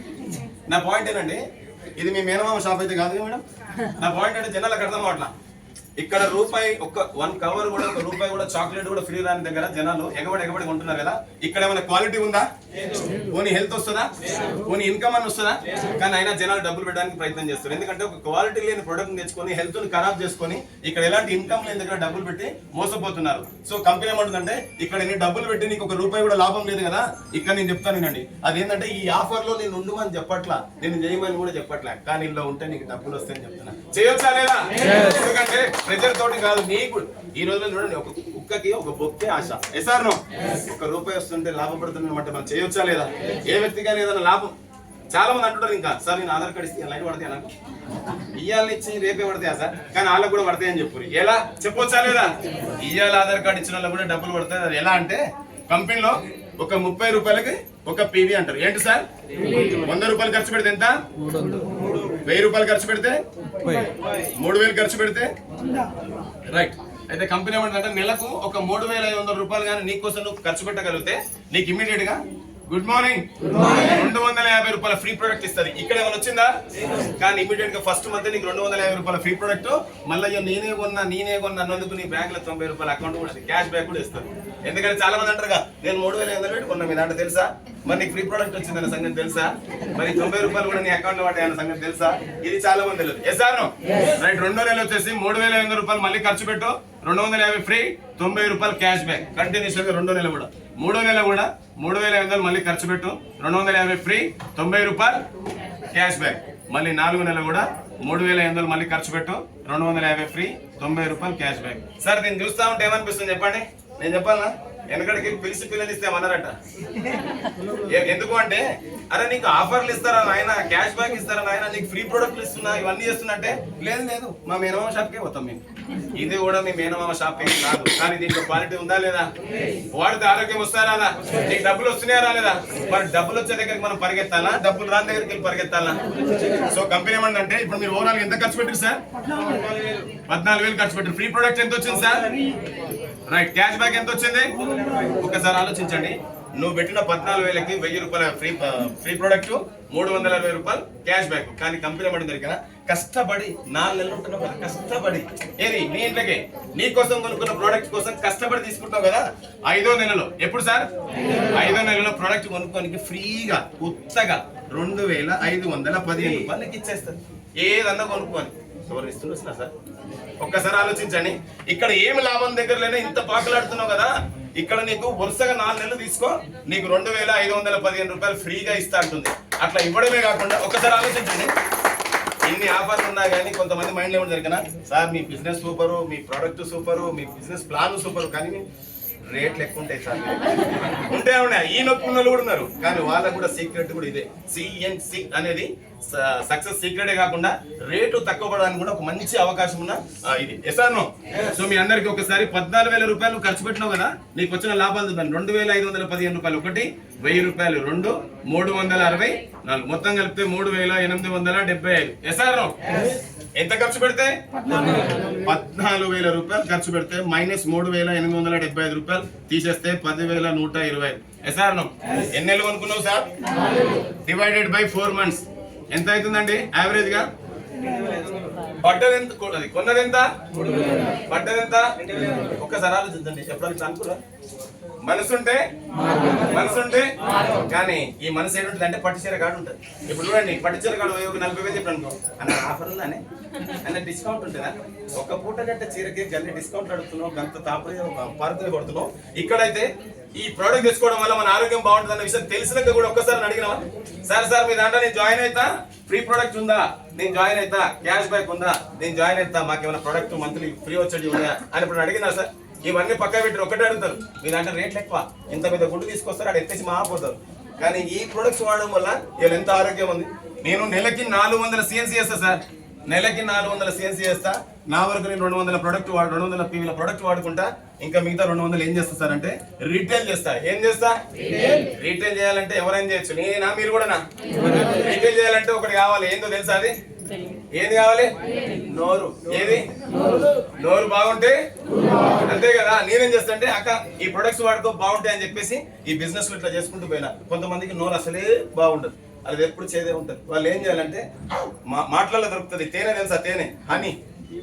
నా పాయింట్ ఏంటంటే ఇది మీ మేనమామ షాప్ అయితే కాదు మేడం. నా పాయింట్ అంటే జనాలకు అర్థం అవట్లా. ఇక్కడ రూపాయి ఒక 1 కవర్ కూడా, 1 రూపాయి కూడా చాక్లెట్ కూడా ఫ్రీ రాని దగ్గర జనాలు ఎగబడి కొంటున్నారు కదా. ఇక్కడ ఏమైనా క్వాలిటీ ఉందా? పోనీ హెల్త్ వస్తుందా? పోనీ ఇన్కమ్ అని వస్తుందా? కానీ అయినా జనాలు డబ్బులు పెట్టడానికి ప్రయత్నం చేస్తారు. ఎందుకంటే ఒక క్వాలిటీ లేని ప్రొడక్ట్ తెచ్చుకొని హెల్త్ ని ఖరాబ్ చేసుకొని ఇక్కడ ఎలాంటి ఇన్కమ్ లేని దగ్గర డబ్బులు పెట్టి మోసపోతున్నారు. సో కంపెనీ ఏమంటుందంటే ఇక్కడ నేను డబ్బులు పెట్టి నీకు 1 రూపాయి కూడా లాభం లేదు కదా. ఇక్కడ నేను చెప్తాను వినండి, అదేంటంటే ఈ ఆఫర్ లో నేను ఉండమని చెప్పట్లా, నేను చేయమని కూడా చెప్పట్లే, కానీ ఇలా ఉంటే నీకు డబ్బులు వస్తాయని చెప్తున్నా. చేయొచ్చా లేదా? ఎందుకంటే ప్రజల తోటి కాదు, నీకు ఈ రోజుల్లో చూడండి ఒక కుక్కకి ఒక బొక్కే ఆశ. ఎసార్నో 1 రూపాయి వస్తుంటే లాభపడుతున్నమాట మనం చేయొచ్చా లేదా? ఏ వ్యక్తికైనా ఏదైనా లాభం. చాలా మంది అంటుంటారు ఇంకా సార్ నేను ఆధార్ కార్డు ఇస్తే లైట్ పడతాయి నాకు, ఇయ్యాలని ఇచ్చి రేపే పడతాయా సార్? కానీ వాళ్ళకు కూడా పడతాయని చెప్పు. ఎలా చెప్పొచ్చా లేదా? ఇయ్యాల ఆధార్ కార్డు ఇచ్చిన వాళ్ళకి కూడా డబ్బులు పడతాయి. అది ఎలా అంటే కంపెనీలో ఒక 30 రూపాయలకి ఒక పీవీ అంటారు. ఏంటి సార్? 100 రూపాయలు ఖర్చు పెడితే ఎంత? 1000 రూపాయలు ఖర్చు పెడితే 3000 ఖర్చు పెడితే రైట్ అయితే కంపెనీ ఏమంటే నెలకు ఒక 3,500 రూపాయలు కానీ నీకోసం నువ్వు ఖర్చు పెట్టగలిగితే నీకు ఇమీడియట్ గా గుడ్ మార్నింగ్ 250 రూపాయల ఫ్రీ ప్రొడక్ట్ ఇస్తుంది. ఇక్కడ ఏమైనా వచ్చిందా? కానీ ఇమీడియట్ గా ఫస్ట్ మంత్ నీకు 250 రూపాయల ఫ్రీ ప్రొడక్ట్, మళ్ళీ నేనే కొన్నా అన్నందుకు నీ బ్యాంక్ లో 90 రూపాయల అకౌంట్ కూడా క్యాష్ బ్యాక్ కూడా ఇస్తారు. ఎందుకంటే చాలా మంది అంటారుగా నేను 3,500 పెట్టి కొన్నా, మీ దాంట్లో తెలుసా? మరి నీకు ఫ్రీ ప్రొడక్ట్ వచ్చిందన్న సంగతి తెలుసా? మరి 90 రూపాయలు కూడా నీ అకౌంట్ లో పడ్డాయన్న సంగతి తెలుసా? ఇది చాలా మంది తెలియదు. ఎస్ఆర్ రైట్. 2వ నెల వచ్చేసి 3,500 రూపాయలు మళ్ళీ ఖర్చు పెట్టు, 250 ఫ్రీ, 90 రూపాయలు క్యాష్ బ్యాక్. కంటిన్యూషన్ గా 2వ నెల కూడా 3వ నెల కూడా 3,500 మళ్ళీ ఖర్చు పెట్టు, 250 ఫ్రీ, 90 రూపాయలు క్యాష్ బ్యాక్. మళ్ళీ 4వ నెల కూడా 3,500 మళ్ళీ ఖర్చు పెట్టు, 250 ఫ్రీ, 90 రూపాయలు క్యాష్ బ్యాక్. సార్ దీన్ని చూస్తా ఉంటే ఏమనిపిస్తుంది చెప్పండి? నేను చెప్పాలా? వెనకడికి పిలిచి పిల్లలు ఇస్తామన్నారట. ఎందుకు అంటే అరే నీకు ఆఫర్లు ఇస్తారా నాయన, క్యాష్ బ్యాక్ ఇస్తారా నాయన, నీకు ఫ్రీ ప్రొడక్ట్లు ఇస్తున్నా, ఇవన్నీ చేస్తున్నట్టే లేదు మా మేనమామ షాప్కే పోతాం మేము. ఇది కూడా మీ మేనమామ షాప్ ఏం కాదు, కానీ దీంట్లో క్వాలిటీ ఉందా లేదా, వాడితే ఆరోగ్యం వస్తారా రాదా, నీకు డబ్బులు వస్తున్నాయా రాలేదా? మరి డబ్బులు వచ్చే దగ్గరికి మనం పరిగెత్తాలా, డబ్బులు రాని దగ్గరికి వెళ్ళి పరిగెత్తాలా? సో కంపెనీ ఏమంటే ఇప్పుడు మీరు ఓవరాల్ ఎంత ఖర్చు పెట్టారు సార్? 14,000 ఖర్చు పెట్టారు. ఫ్రీ ప్రొడక్ట్ ఎంత వచ్చింది సార్? రైట్. క్యాష్ బ్యాక్ ఎంత వచ్చింది? ఒకసారి ఆలోచించండి. నువ్వు పెట్టిన 14,000కి 1,000 రూపాయల ఫ్రీ ప్రొడక్ట్, 360 రూపాయలు క్యాష్ బ్యాక్. కానీ కంపెనీ పడిన దగ్గర కష్టపడి 4 నెలలు ఉంటున్నావు కదా, కష్టపడి ఏది నీ ఇంట్లోకి నీ కోసం కొనుక్కున్న ప్రోడక్ట్ కోసం కష్టపడి తీసుకుంటావు కదా. 5వ నెలలో ఎప్పుడు సార్? 5వ నెలలో ప్రోడక్ట్ కొనుక్కోనికి ఫ్రీగా ఉత్తగా 2,515 రూపాయలు నీకు ఇచ్చేస్తారు. ఏదన్నా కొనుక్కోని ఎవరు ఇస్తున్నా సార్? ఒక్కసారి ఆలోచించండి. ఇక్కడ ఏమి లాభం దగ్గర లేనే ఇంత పాకులాడుతున్నావు కదా, ఇక్కడ నీకు వరుసగా 4 నెలలు తీసుకో, నీకు 2,515 రూపాయలు ఫ్రీగా ఇస్తా అంటుంది. అట్లా ఇవ్వడమే కాకుండా ఒక్కసారి ఆలోచించండి. ఇన్ని ఆఫర్లు ఉన్నా కానీ కొంతమంది మైండ్ లో ఏమో జరిగినా సార్ మీ బిజినెస్ సూపరు, మీ ప్రోడక్ట్ సూపరు, మీ బిజినెస్ ప్లాన్ సూపరు, కానీ రేట్లు ఎక్కువ ఉంటాయి సార్. ఉంటాయి ఈ నొప్పున్న కూడా ఉన్నారు, కానీ వాళ్ళకు కూడా సీక్రెట్ కూడా ఇదే. సిఎన్సి అనేది సక్సెస్ సీక్రెటే కాకుండా రేటు తక్కువ పడడానికి కూడా ఒక మంచి అవకాశం ఉన్న ఇది. ఎసానో సో మీ అందరికి ఒకసారి 14,000 రూపాయలు ఖర్చు పెట్టినావు కదా, నీకు వచ్చిన లాభాలు చూద్దాం. 2,515 రూపాయలు ఒకటి, 1,000 రూపాయలు 2, 364, మొత్తం కలిపితే 3,875. ఎసానో ఎంత ఖర్చు పెడితే? 14,000 రూపాయలు ఖర్చు పెడితే మైనస్ 3,875 రూపాయలు తీసేస్తే 10,120. ఎసానో ఎన్ని నెలలు కొనుక్కున్నావు సార్? డివైడెడ్ బై 4 months ఎంత అవుతుందండి యావరేజ్ గా? పడ్డది ఎంత, కొన్నది ఎంత, పడ్డది ఎంత? ఒక్కసారి ఆలోచించండి. ఎప్పుడైనా అనుకురా మనసుంటే కానీ ఈ మనసు ఏంటంటుంది అంటే పట్టుచీర కాడు ఉంటుంది. ఇప్పుడు చూడండి పట్టుచీర కాడు 40,000 చెప్పి అనుకో అన్న ఆఫర్ ఉందానే అన్న డిస్కౌంట్ ఉంటుందా? ఒక్క పూట గంట చీరకి గల్లి డిస్కౌంట్ అడుగుతున్నావు, గంత పారుతులు కొడుతున్నావు. ఇక్కడైతే ఈ ప్రోడక్ట్ తెచ్చుకోవడం వల్ల మన ఆరోగ్యం బాగుంటుంది అన్న విషయం తెలిసినాక కూడా ఒక్కసారి అడిగినావా సార్ మీ దాంట్లో నేను జాయిన్ అవుతా, ఫ్రీ ప్రొడక్ట్ ఉందా, నేను జాయిన్ అవుతా, క్యాష్ బ్యాక్ ఉందా, నేను జాయిన్ అవుతా, మాకేమైనా ప్రొడక్ట్ మంత్లీ ఫ్రీ వచ్చేది ఉందా అని ఇప్పుడు అడిగినా సార్? ఇవన్నీ పక్క పెట్టి ఒకటే అడుగుతారు, మీ దాంట్లో రేట్లు ఎక్కువ, ఇంత పెద్ద గుడ్డు తీసుకొస్తారు, అక్కడ ఎత్తేసి మాపోతారు. కానీ ఈ ప్రొడక్ట్స్ వాడడం వల్ల వీళ్ళు ఎంత ఆరోగ్యం ఉంది. నేను నెలకి 400 CNC చేస్తా సార్, నెలకి 400 CNC చేస్తా. నా వరకు నేను 200 ప్రొడక్ట్ 200 PVల ప్రొడక్ట్ వాడుకుంటా. ఇంకా మిగతా 200 ఏం చేస్తా సార్ అంటే రీటైల్ చేస్తా. ఏం చేస్తా? రీటైల్ చేయాలంటే ఎవరైనా చేయొచ్చు, నేనా మీరు కూడా. రీటైల్ చేయాలంటే ఒకటి కావాలి, ఏందో తెలుసా? అది ఏది కావాలి? నోరు. ఏది? నోరు బాగుంటే అంతే కదా. నేనేం చేస్తా అంటే అక్క ఈ ప్రొడక్ట్స్ వాడుకో బాగుంటాయి అని చెప్పేసి ఈ బిజినెస్ ఇట్లా చేసుకుంటూ పోయినా. కొంతమందికి నోరు అసలే బాగుండదు, అది ఎప్పుడు చేదే ఉంటుంది. వాళ్ళు ఏం చేయాలంటే మాటలలో దొరుకుతుంది తేనె, తెలుసా? తేనె హనీ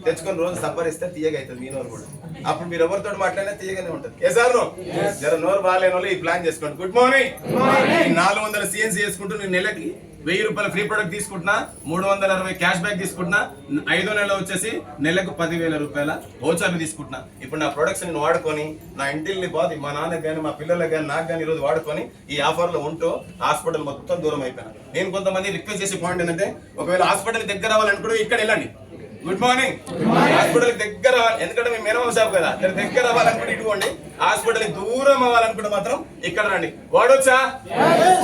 తెచ్చుకొని రోజు సంపాదిస్తే తీయగా అవుతుంది మీ నోరు కూడా. అప్పుడు మీరు ఎవరితో మాట్లాడినా తీయగానే ఉంటుంది. ఏ సార్ జర నోరు బాగాలేని వాళ్ళు ఈ ప్లాన్ చేసుకోండి. Good morning. 400 CNC చేసుకుంటూ నేను నెలకి 1,000 రూపాయల ఫ్రీ ప్రొడక్ట్ తీసుకుంటున్నా, 360 క్యాష్ బ్యాక్ తీసుకుంటున్నా. 5వ నెల వచ్చేసి నెలకు 10,000 రూపాయల ఓచర్లు తీసుకుంటున్నా. ఇప్పుడు నా ప్రొడక్ట్స్ నేను వాడుకొని నా ఇంటిల్ని బాధ మా నాన్నకి కానీ మా పిల్లలకు కానీ నాకు కానీ ఈరోజు వాడుకొని ఈ ఆఫర్లో ఉంటూ హాస్పిటల్ మొత్తం దూరం అయిపోయినా. నేను కొంతమంది రిక్వెస్ట్ చేసే పాయింట్ ఏంటంటే ఒకవేళ హాస్పిటల్ దగ్గర రావాలనుకుంటే ఇక్కడ వెళ్ళండి. Good morning. హాస్పిటల్ దగ్గర రావాలి, ఎందుకంటే మేము మినిమం షాప్ కదా, దగ్గర రావాలనుకుంటే ఇటుకోండి. హాస్పిటల్ దూరం అవ్వాలనుకుంటే మాత్రం ఇక్కడ రండి. వాడొచ్చా?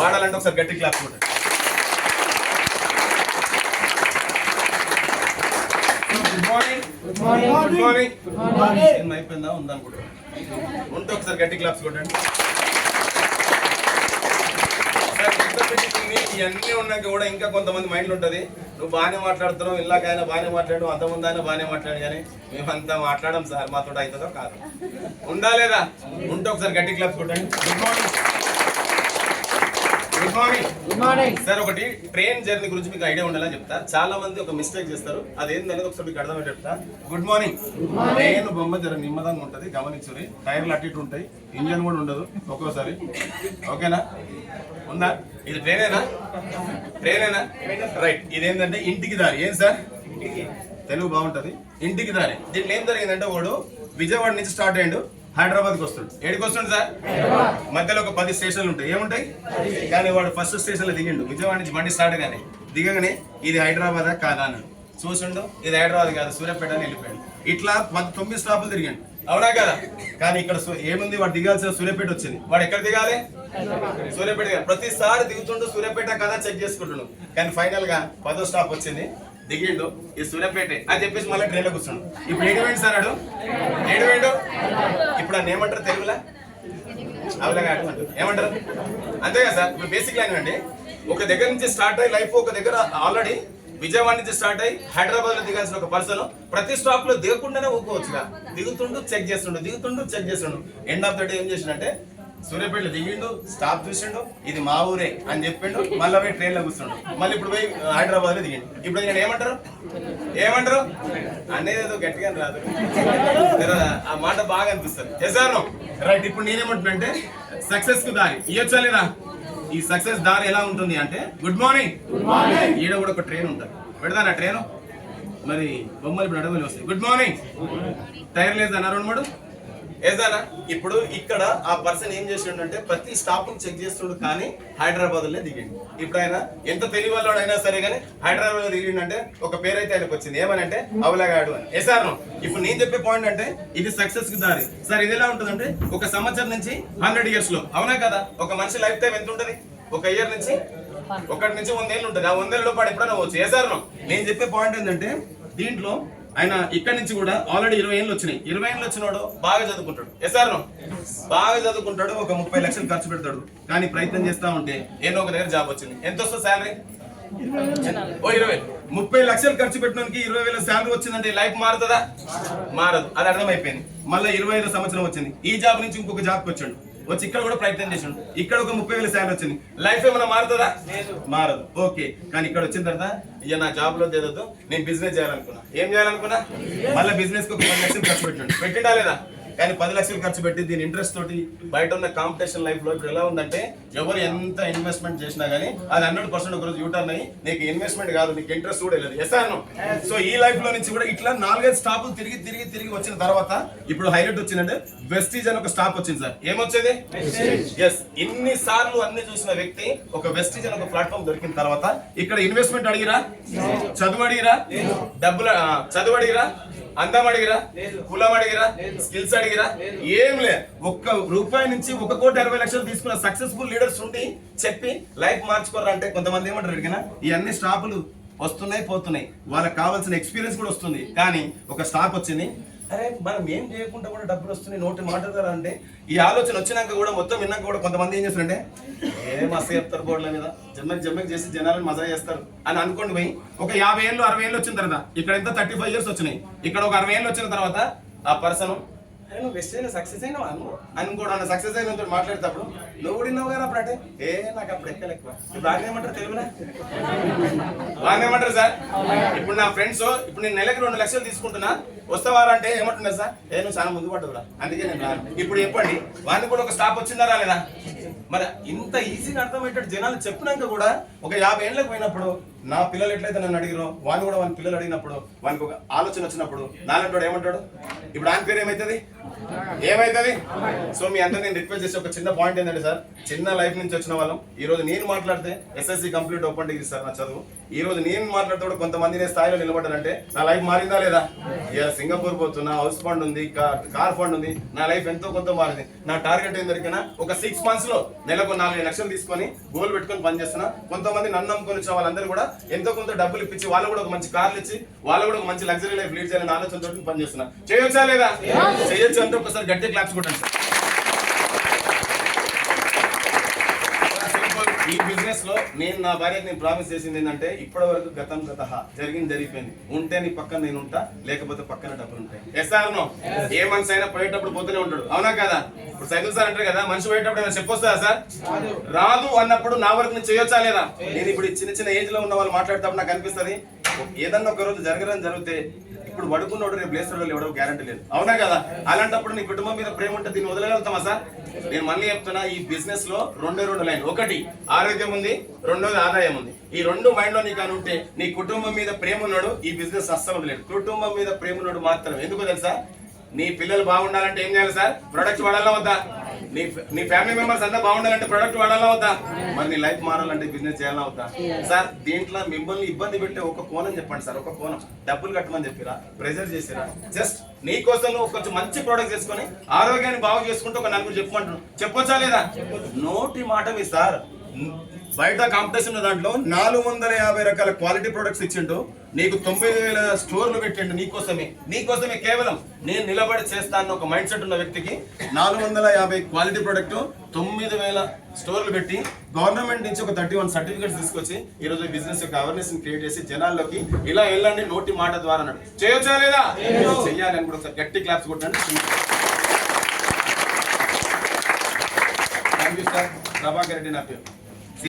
వాడాలంటే ఒకసారి గట్టి క్లాస్ కూడా. Good morning. అయిపోయిందా? ఉందనుకుంటా. ఉంటే ఒకసారి గట్టి క్లాప్స్ కొట్టండి. ఇవన్నీ ఉన్నాక కూడా ఇంకా కొంతమంది మైండ్లో ఉంటుంది నువ్వు బాగానే మాట్లాడుతున్నావు, ఇలాగైనా బాగానే మాట్లాడు, అంతకుముందు అయినా బాగానే మాట్లాడు, కానీ మేమంతా మాట్లాడడం సార్, మాతో అవుతుందో కాదు. ఉందా లేదా? ఉంటే ఒకసారి గట్టి క్లాప్స్ కొట్టండి. Good morning. Good morning. Good morning sir, ఒకటి ట్రైన్ జర్నీ గురించి మీకు ఐడియా ఉండాలని చెప్తా. చాలా మంది ఒక మిస్టేక్ చేస్తారు, అదేంటనేది ఒకసారి మీకు అర్థమై చెప్తా. Good morning. ట్రైన్ బొమ్మ జర నిమ్మదంగా ఉంటది, గమనించుని. టైర్లు అటు ఇటు ఉంటాయి, ఇంజన్ కూడా ఉండదు ఒక్కోసారి. ఓకేనా? ఉందా? ఇది ట్రైనేనా? ట్రైనేనా? రైట్. ఇదేంటంటే ఇంటికి దారి. ఏం సార్? తెలుగు బాగుంటది. ఇంటికి దారి. దీంట్లో ఏం జరిగిందంటే వాడు విజయవాడ నుంచి స్టార్ట్ అయ్యాడు, హైదరాబాద్కి వస్తాడు. ఏడికి వస్తాడు సార్? మధ్యలో ఒక 10 స్టేషన్లు ఉంటాయి. ఏముంటాయి? కానీ వాడు ఫస్ట్ స్టేషన్ లో దిగిండు. విజయవాడ నుంచి బండి స్టార్ట్ గానే దిగగానే ఇది హైదరాబాదా కాదా అని చూసిండు. ఇది హైదరాబాద్ కాదు, సూర్యాపేట అని వెళ్ళిపోయాడు. ఇట్లా 9 స్టాపులు తిరిగాడు. అవునా కదా? కానీ ఇక్కడ ఏముంది, వాడు దిగాల్సిన సూర్యాపేట వచ్చింది. వాడు ఎక్కడ దిగాలి? సూర్యాపేట దిగాలి. ప్రతిసారి దిగుతుంటూ సూర్యాపేట కదా చెక్ చేసుకుంటున్నాడు. కానీ ఫైనల్ గా 10వ స్టాప్ వచ్చింది, దిగిండు. ఈ సూర్యాపేట అని చెప్పేసి మళ్ళీ ట్రైన్ లో కూర్చున్నాడు. ఇప్పుడు ఏడు సార్ అడు ఏడు. ఇప్పుడు అని ఏమంటారు తెలుగులా? అవలాగా ఏమంటారు? అంతే కదా సార్. ఇప్పుడు బేసిక్ లైన్ అండి, ఒక దగ్గర నుంచి స్టార్ట్ అయ్యి లైఫ్ ఒక దగ్గర ఆల్రెడీ విజయవాడ నుంచి స్టార్ట్ అయ్యి హైదరాబాద్ లో దిగాల్సిన ఒక పర్సన్ ప్రతి స్టాప్ లో దిగకుండానే ఊకోవచ్చుగా. దిగుతుండు చెక్ చేస్తుండు, దిగుతుండు చెక్ చేస్తుండు. ఎండ్ ఆఫ్ ద డే ఏం చేసిండంటే సూర్యాపేటలో దిగిండు, స్టాప్ చూసిండు, ఇది మా ఊరే అని చెప్పిండు. మళ్ళీ పోయి ట్రైన్ లో కూర్చుండు. మళ్ళీ ఇప్పుడు పోయి హైదరాబాద్ లో దిగిండు. ఇప్పుడు నేను ఏమంటారు అనేది ఏదో గట్టిగా రాదు, ఆ మాట బాగా అనిపిస్తుంది. చేశాను రైట్. ఇప్పుడు నేనేమంటున్నా అంటే సక్సెస్ కు దారి ఇయ్యొచ్చా లేదా? ఈ సక్సెస్ దారి ఎలా ఉంటుంది అంటే, గుడ్ మార్నింగ్. ఈడ కూడా ఒక ట్రైన్ ఉంటుంది, పెడతానా ట్రైన్? మరి బొమ్మలు ఇప్పుడు అడవులు వస్తాయి. Good morning. టైర్ లేదన్నా 2-3 ఏదానా? ఇప్పుడు ఇక్కడ ఆ పర్సన్ ఏం చేసిండంటే ప్రతి స్టాప్ చెక్ చేస్తుండు, కానీ హైదరాబాద్ లో దిగిండు. ఇప్పుడు ఆయన ఎంత తెలివి వాళ్ళు అయినా సరే కానీ హైదరాబాద్ లో దిగిండంటే ఒక పేరైతే ఆయనకు వచ్చింది, ఏమనంటే అవలగాడు అని. సార్ ఇప్పుడు నేను చెప్పే పాయింట్ అంటే ఇది సక్సెస్ కి దారి సార్. ఇది ఎలా ఉంటుందంటే ఒక సంవత్సరం నుంచి 100 years లో, అవునా కదా? ఒక మనిషి లైఫ్ టైం ఎంత ఉంటుంది? ఒక ఇయర్ నుంచి 1 నుంచి 100 ఏళ్ళు ఉంటుంది. ఆ 100 ఏళ్ళ పాటు ఎప్పుడైనా వచ్చు. ఏ సార్ నేను చెప్పే పాయింట్ ఏంటంటే, దీంట్లో ఆయన ఇక్కడ నుంచి కూడా ఆల్రెడీ 20 ఏళ్ళు వచ్చినాయి. 20 ఏళ్ళు వచ్చినాడు, బాగా చదువుకుంటాడు. ఎస్ఆర్ బాగా చదువుకుంటాడు, ఒక 30 లక్షలు ఖర్చు పెడతాడు. కానీ ప్రయత్నం చేస్తా ఉంటే ఏదో ఒక దగ్గర జాబ్ వచ్చింది. ఎంత వస్తుంది శాలరీ? 20. 30 లక్షలు ఖర్చు పెట్టడానికి 20,000 శాలరీ వచ్చిందంటే లైఫ్ మారుతుందా? మారదు. అది అర్థమైపోయింది. మళ్ళీ 25వ సంవత్సరం వచ్చింది, ఈ జాబ్ నుంచి ఇంకొక జాబ్కి వచ్చాడు. వచ్చి ఇక్కడ కూడా ప్రయత్నం చేసాడు, ఇక్కడ ఒక 30,000 శాలరీ వచ్చింది. లైఫ్ ఏమైనా మారుతుందా? మారదు. ఓకే. కానీ ఇక్కడ వచ్చిన తర్వాత ఇక నా జాబ్ లో దేదో నేను బిజినెస్ చేయాలనుకున్నా. ఏం చేయాలనుకున్నా? మళ్ళీ బిజినెస్ కి ఒక 10 లక్షలు ఖర్చు పెట్టిండా లేదా? కానీ 10 లక్షలు ఖర్చు పెట్టి దీని ఇంట్రెస్ట్ తోటి బయట ఉన్న కాంపిటీషన్ లైఫ్ లో ఇప్పుడు ఎలా ఉందంటే, ఎవరు ఎంత ఇన్వెస్ట్మెంట్ చేసినా గానీ అది 100% ఒక రోజు యూటర్న్ అయ్యి నీకు ఇన్వెస్ట్మెంట్ కాదు, నీకు ఇంట్రెస్ట్ కూడా లేదు. ఎస్ అను. సో ఈ లైఫ్ లో నుంచి కూడా ఇట్లా 4-5 స్టాపులు తిరిగి వచ్చిన తర్వాత ఇప్పుడు హైలైట్ వచ్చిందంటే వెస్టీజ్ అని ఒక స్టాప్ వచ్చింది సార్. ఏమొచ్చేది? ఎస్. ఇన్ని సార్లు అన్ని చూసిన వ్యక్తి ఒక వెస్టీజ్ అని ఒక ప్లాట్ఫామ్ దొరికిన తర్వాత ఇక్కడ ఇన్వెస్ట్మెంట్ అడిగిరా? చదువు అడిగిరా? డబ్బులు చదువు అడిగిరా? అందం అడిగిరా? కులం అడిగిరా? స్కిల్స్ అడిగిరా? ఏం లే. 1 రూపాయి నుంచి 1,60,00,000 తీసుకున్న సక్సెస్ఫుల్ లీడర్స్ ఉండి చెప్పి లైఫ్ మార్చుకోరా అంటే కొంతమంది ఏమంటారు అడిగినా, ఈ అన్ని స్టాపులు వస్తున్నాయి పోతున్నాయి, వాళ్ళకి కావాల్సిన ఎక్స్పీరియన్స్ కూడా వస్తుంది. కానీ ఒక స్టాప్ వచ్చింది, అరే మనం ఏం చేయకుండా కూడా డబ్బులు వస్తున్నాయి, నోటి మాట్లాడతారా అంటే ఈ ఆలోచన వచ్చినాక కూడా మొత్తం విన్నాక కూడా కొంతమంది ఏం చేస్తారంటే మస్తు చెప్తారు బోర్డుల మీద, జమ్మకి చేసి జనాలను మజా చేస్తారు అని అనుకోండి పోయి ఒక 50 ఏళ్ళు 60 ఏళ్ళు వచ్చిన తర్వాత ఇక్కడ ఎంత 35 years వచ్చినాయి, ఇక్కడ ఒక 60 ఏళ్ళు వచ్చిన తర్వాత ఆ పర్సన్ నువ్వు బెస్ట్ అయినా సక్సెస్ అయినా అనుకోవడం సక్సెస్ అయిన మాట్లాడేటప్పుడు నువ్వు కూడా విన్నావు కదా అప్పుడు అంటే నాకు అప్పుడు ఎక్కలు ఎక్కువ. ఇప్పుడు బాగా ఏమంటారు తెలుగునా? బాగా ఏమంటారు సార్? ఇప్పుడు నా ఫ్రెండ్స్ ఇప్పుడు నేను నెలకి 2 లక్షలు తీసుకుంటున్నా, వస్తావారా అంటే ఏమంటున్నారు సార్? నువ్వు చాలా ముందు పడ్డవురా, అందుకే నేను రాను. ఇప్పుడు చెప్పండి, వాడిని కూడా ఒక స్టాప్ వచ్చిందా రాలేదా? మరి ఇంత ఈజీగా అర్థమయ్యేటట్టు జనాలు చెప్పినాక కూడా ఒక 50 ఏళ్ళకి పోయినప్పుడు నా పిల్లలు ఎట్లయితే నన్ను అడిగిరో వాడిని కూడా వాని పిల్లలు అడిగినప్పుడు వానికి ఒక ఆలోచన వచ్చినప్పుడు నాలంటాడు ఏమంటాడు? ఇప్పుడు ఆయన పేరు ఏమవుతుంది? సో మీ అందరూ నేను రిక్వెస్ట్ చేసే ఒక చిన్న పాయింట్ ఏంటంటే సార్, చిన్న లైఫ్ నుంచి వచ్చిన వాళ్ళం ఈ రోజు నేను మాట్లాడితే SSC complete open degree sir నా చదువు. ఈ రోజు నేను మాట్లాడితే కూడా కొంతమంది నేను స్థాయిలో నిలబడ్డానంటే నా లైఫ్ మారిందా లేదా? సింగపూర్ పోతున్నా, హౌస్ ఫండ్ ఉంది, కార్ ఫండ్ ఉంది, నా లైఫ్ ఎంతో కొంత మారింది. నా టార్గెట్ ఏం దొరికినా ఒక 6 months లో నెలకు 4 లక్షలు తీసుకొని గోల్ పెట్టుకొని పనిచేస్తున్నా. కొంతమంది నన్ను నమ్ముకొని వచ్చిన వాళ్ళందరూ కూడా ఎంతో కొంత డబ్బులు ఇప్పించి వాళ్ళు కూడా ఒక మంచి కార్లు ఇచ్చి వాళ్ళు కూడా ఒక మంచి లగ్జరీ లైఫ్ లీడ్ చేయాలని ఆలోచనతో పనిచేస్తున్నా. చేయొచ్చా లేదా? చేయొచ్చు అంటే ఒకసారి గట్టి క్లాప్స్ కొట్టండి సార్. ఈ బిజినెస్ లో నేను నా భార్యకి నేను ప్రామిస్ చేసింది ఏంటంటే ఇప్పటి వరకు గతం గత జరిగింది జరిగిపోయింది. ఉంటే నీ పక్కన నేను ఉంటా, లేకపోతే పక్కన డబ్బులు ఉంటాయి. ఎస్ఆర్నో ఏ మనిషి అయినా పోయేటప్పుడు పోతూనే ఉంటాడు, అవునా కదా? ఇప్పుడు సైకిల్ సార్ అంటారు కదా, మనిషి పోయేటప్పుడు ఏమైనా చెప్పొస్తుందా సార్? రాదు అన్నప్పుడు నా వరకు నేను చేయొచ్చా లేదా? నేను ఇప్పుడు చిన్న చిన్న ఏజ్ లో ఉన్న వాళ్ళు మాట్లాడేటప్పుడు నాకు అనిపిస్తుంది ఏదన్నా ఒక రోజు జరగడం జరిగితే ఇప్పుడు పడుకున్నోడు రేపు లేస్తాడో ఎవడో గ్యారంటీ లేదు, అవునా కదా? అలాంటప్పుడు నీ కుటుంబం మీద ప్రేమ ఉంటే దీన్ని వదిలేగలుగుతామా సార్? నేను మళ్ళీ చెప్తున్నా, ఈ బిజినెస్ లో రెండు లైన్, ఒకటి ఆరోగ్యం ఉంది, రెండోది ఆదాయం ఉంది. ఈ రెండు మైండ్ లో నీకు అని ఉంటే నీ కుటుంబం మీద ప్రేమ ఉన్నాడు, ఈ బిజినెస్ అస్సలు లేదు. కుటుంబం మీద ప్రేమ ఉన్నాడు మాత్రం. ఎందుకు తెలుసా? నీ పిల్లలు బాగుండాలంటే ఏం చేయాలి సార్? ప్రొడక్ట్ వాడాలా వద్దా? నీ ఫ్యామిలీ మెంబర్స్ అంతా బాగుండాలంటే ప్రొడక్ట్ వాడాలా వద్దా? మరి నీ లైఫ్ మారాలంటే బిజినెస్ చేయాలా వద్దా? సార్ దీంట్లో మిమ్మల్ని ఇబ్బంది పెట్టే ఒక కోణం చెప్పండి సార్. ఒక కోణం డబ్బులు కట్టమని చెప్పిరా, ప్రెజర్ చేసిరా? జస్ట్ నీ కోసం నువ్వు కొంచెం మంచి ప్రోడక్ట్ చేసుకొని ఆరోగ్యాన్ని బాగు చేసుకుంటూ ఒక నలుగురు చెప్పమంటున్నావు, చెప్పొచ్చా లేదా? నోటి మాట మీ సార్ బయట కాంపిటీషన్ దాంట్లో 450 రకాల క్వాలిటీ ప్రొడక్ట్స్ ఇచ్చిండు, నీకు 90,000 స్టోర్లు పెట్టిండు నీకోసమే కేవలం నేను నిలబడి చేస్తాను ఒక మైండ్ సెట్ ఉన్న వ్యక్తికి 450 క్వాలిటీ ప్రొడక్ట్ 9,000 స్టోర్లు పెట్టి గవర్నమెంట్ నుంచి ఒక 31 సర్టిఫికేట్స్ తీసుకొచ్చి ఈ రోజు బిజినెస్ యొక్క అవేర్నెస్ క్రియేట్ చేసి జనాల్లోకి ఇలా వెళ్ళండి నోటి మాట ద్వారా అన్నాడు. చేయొచ్చా లేదా? చెయ్యాలి అని కూడా ఒకసారి గట్టి క్లాప్స్ కొట్టండి. Thank you sir. Prabhakar Reddy నా పేరు.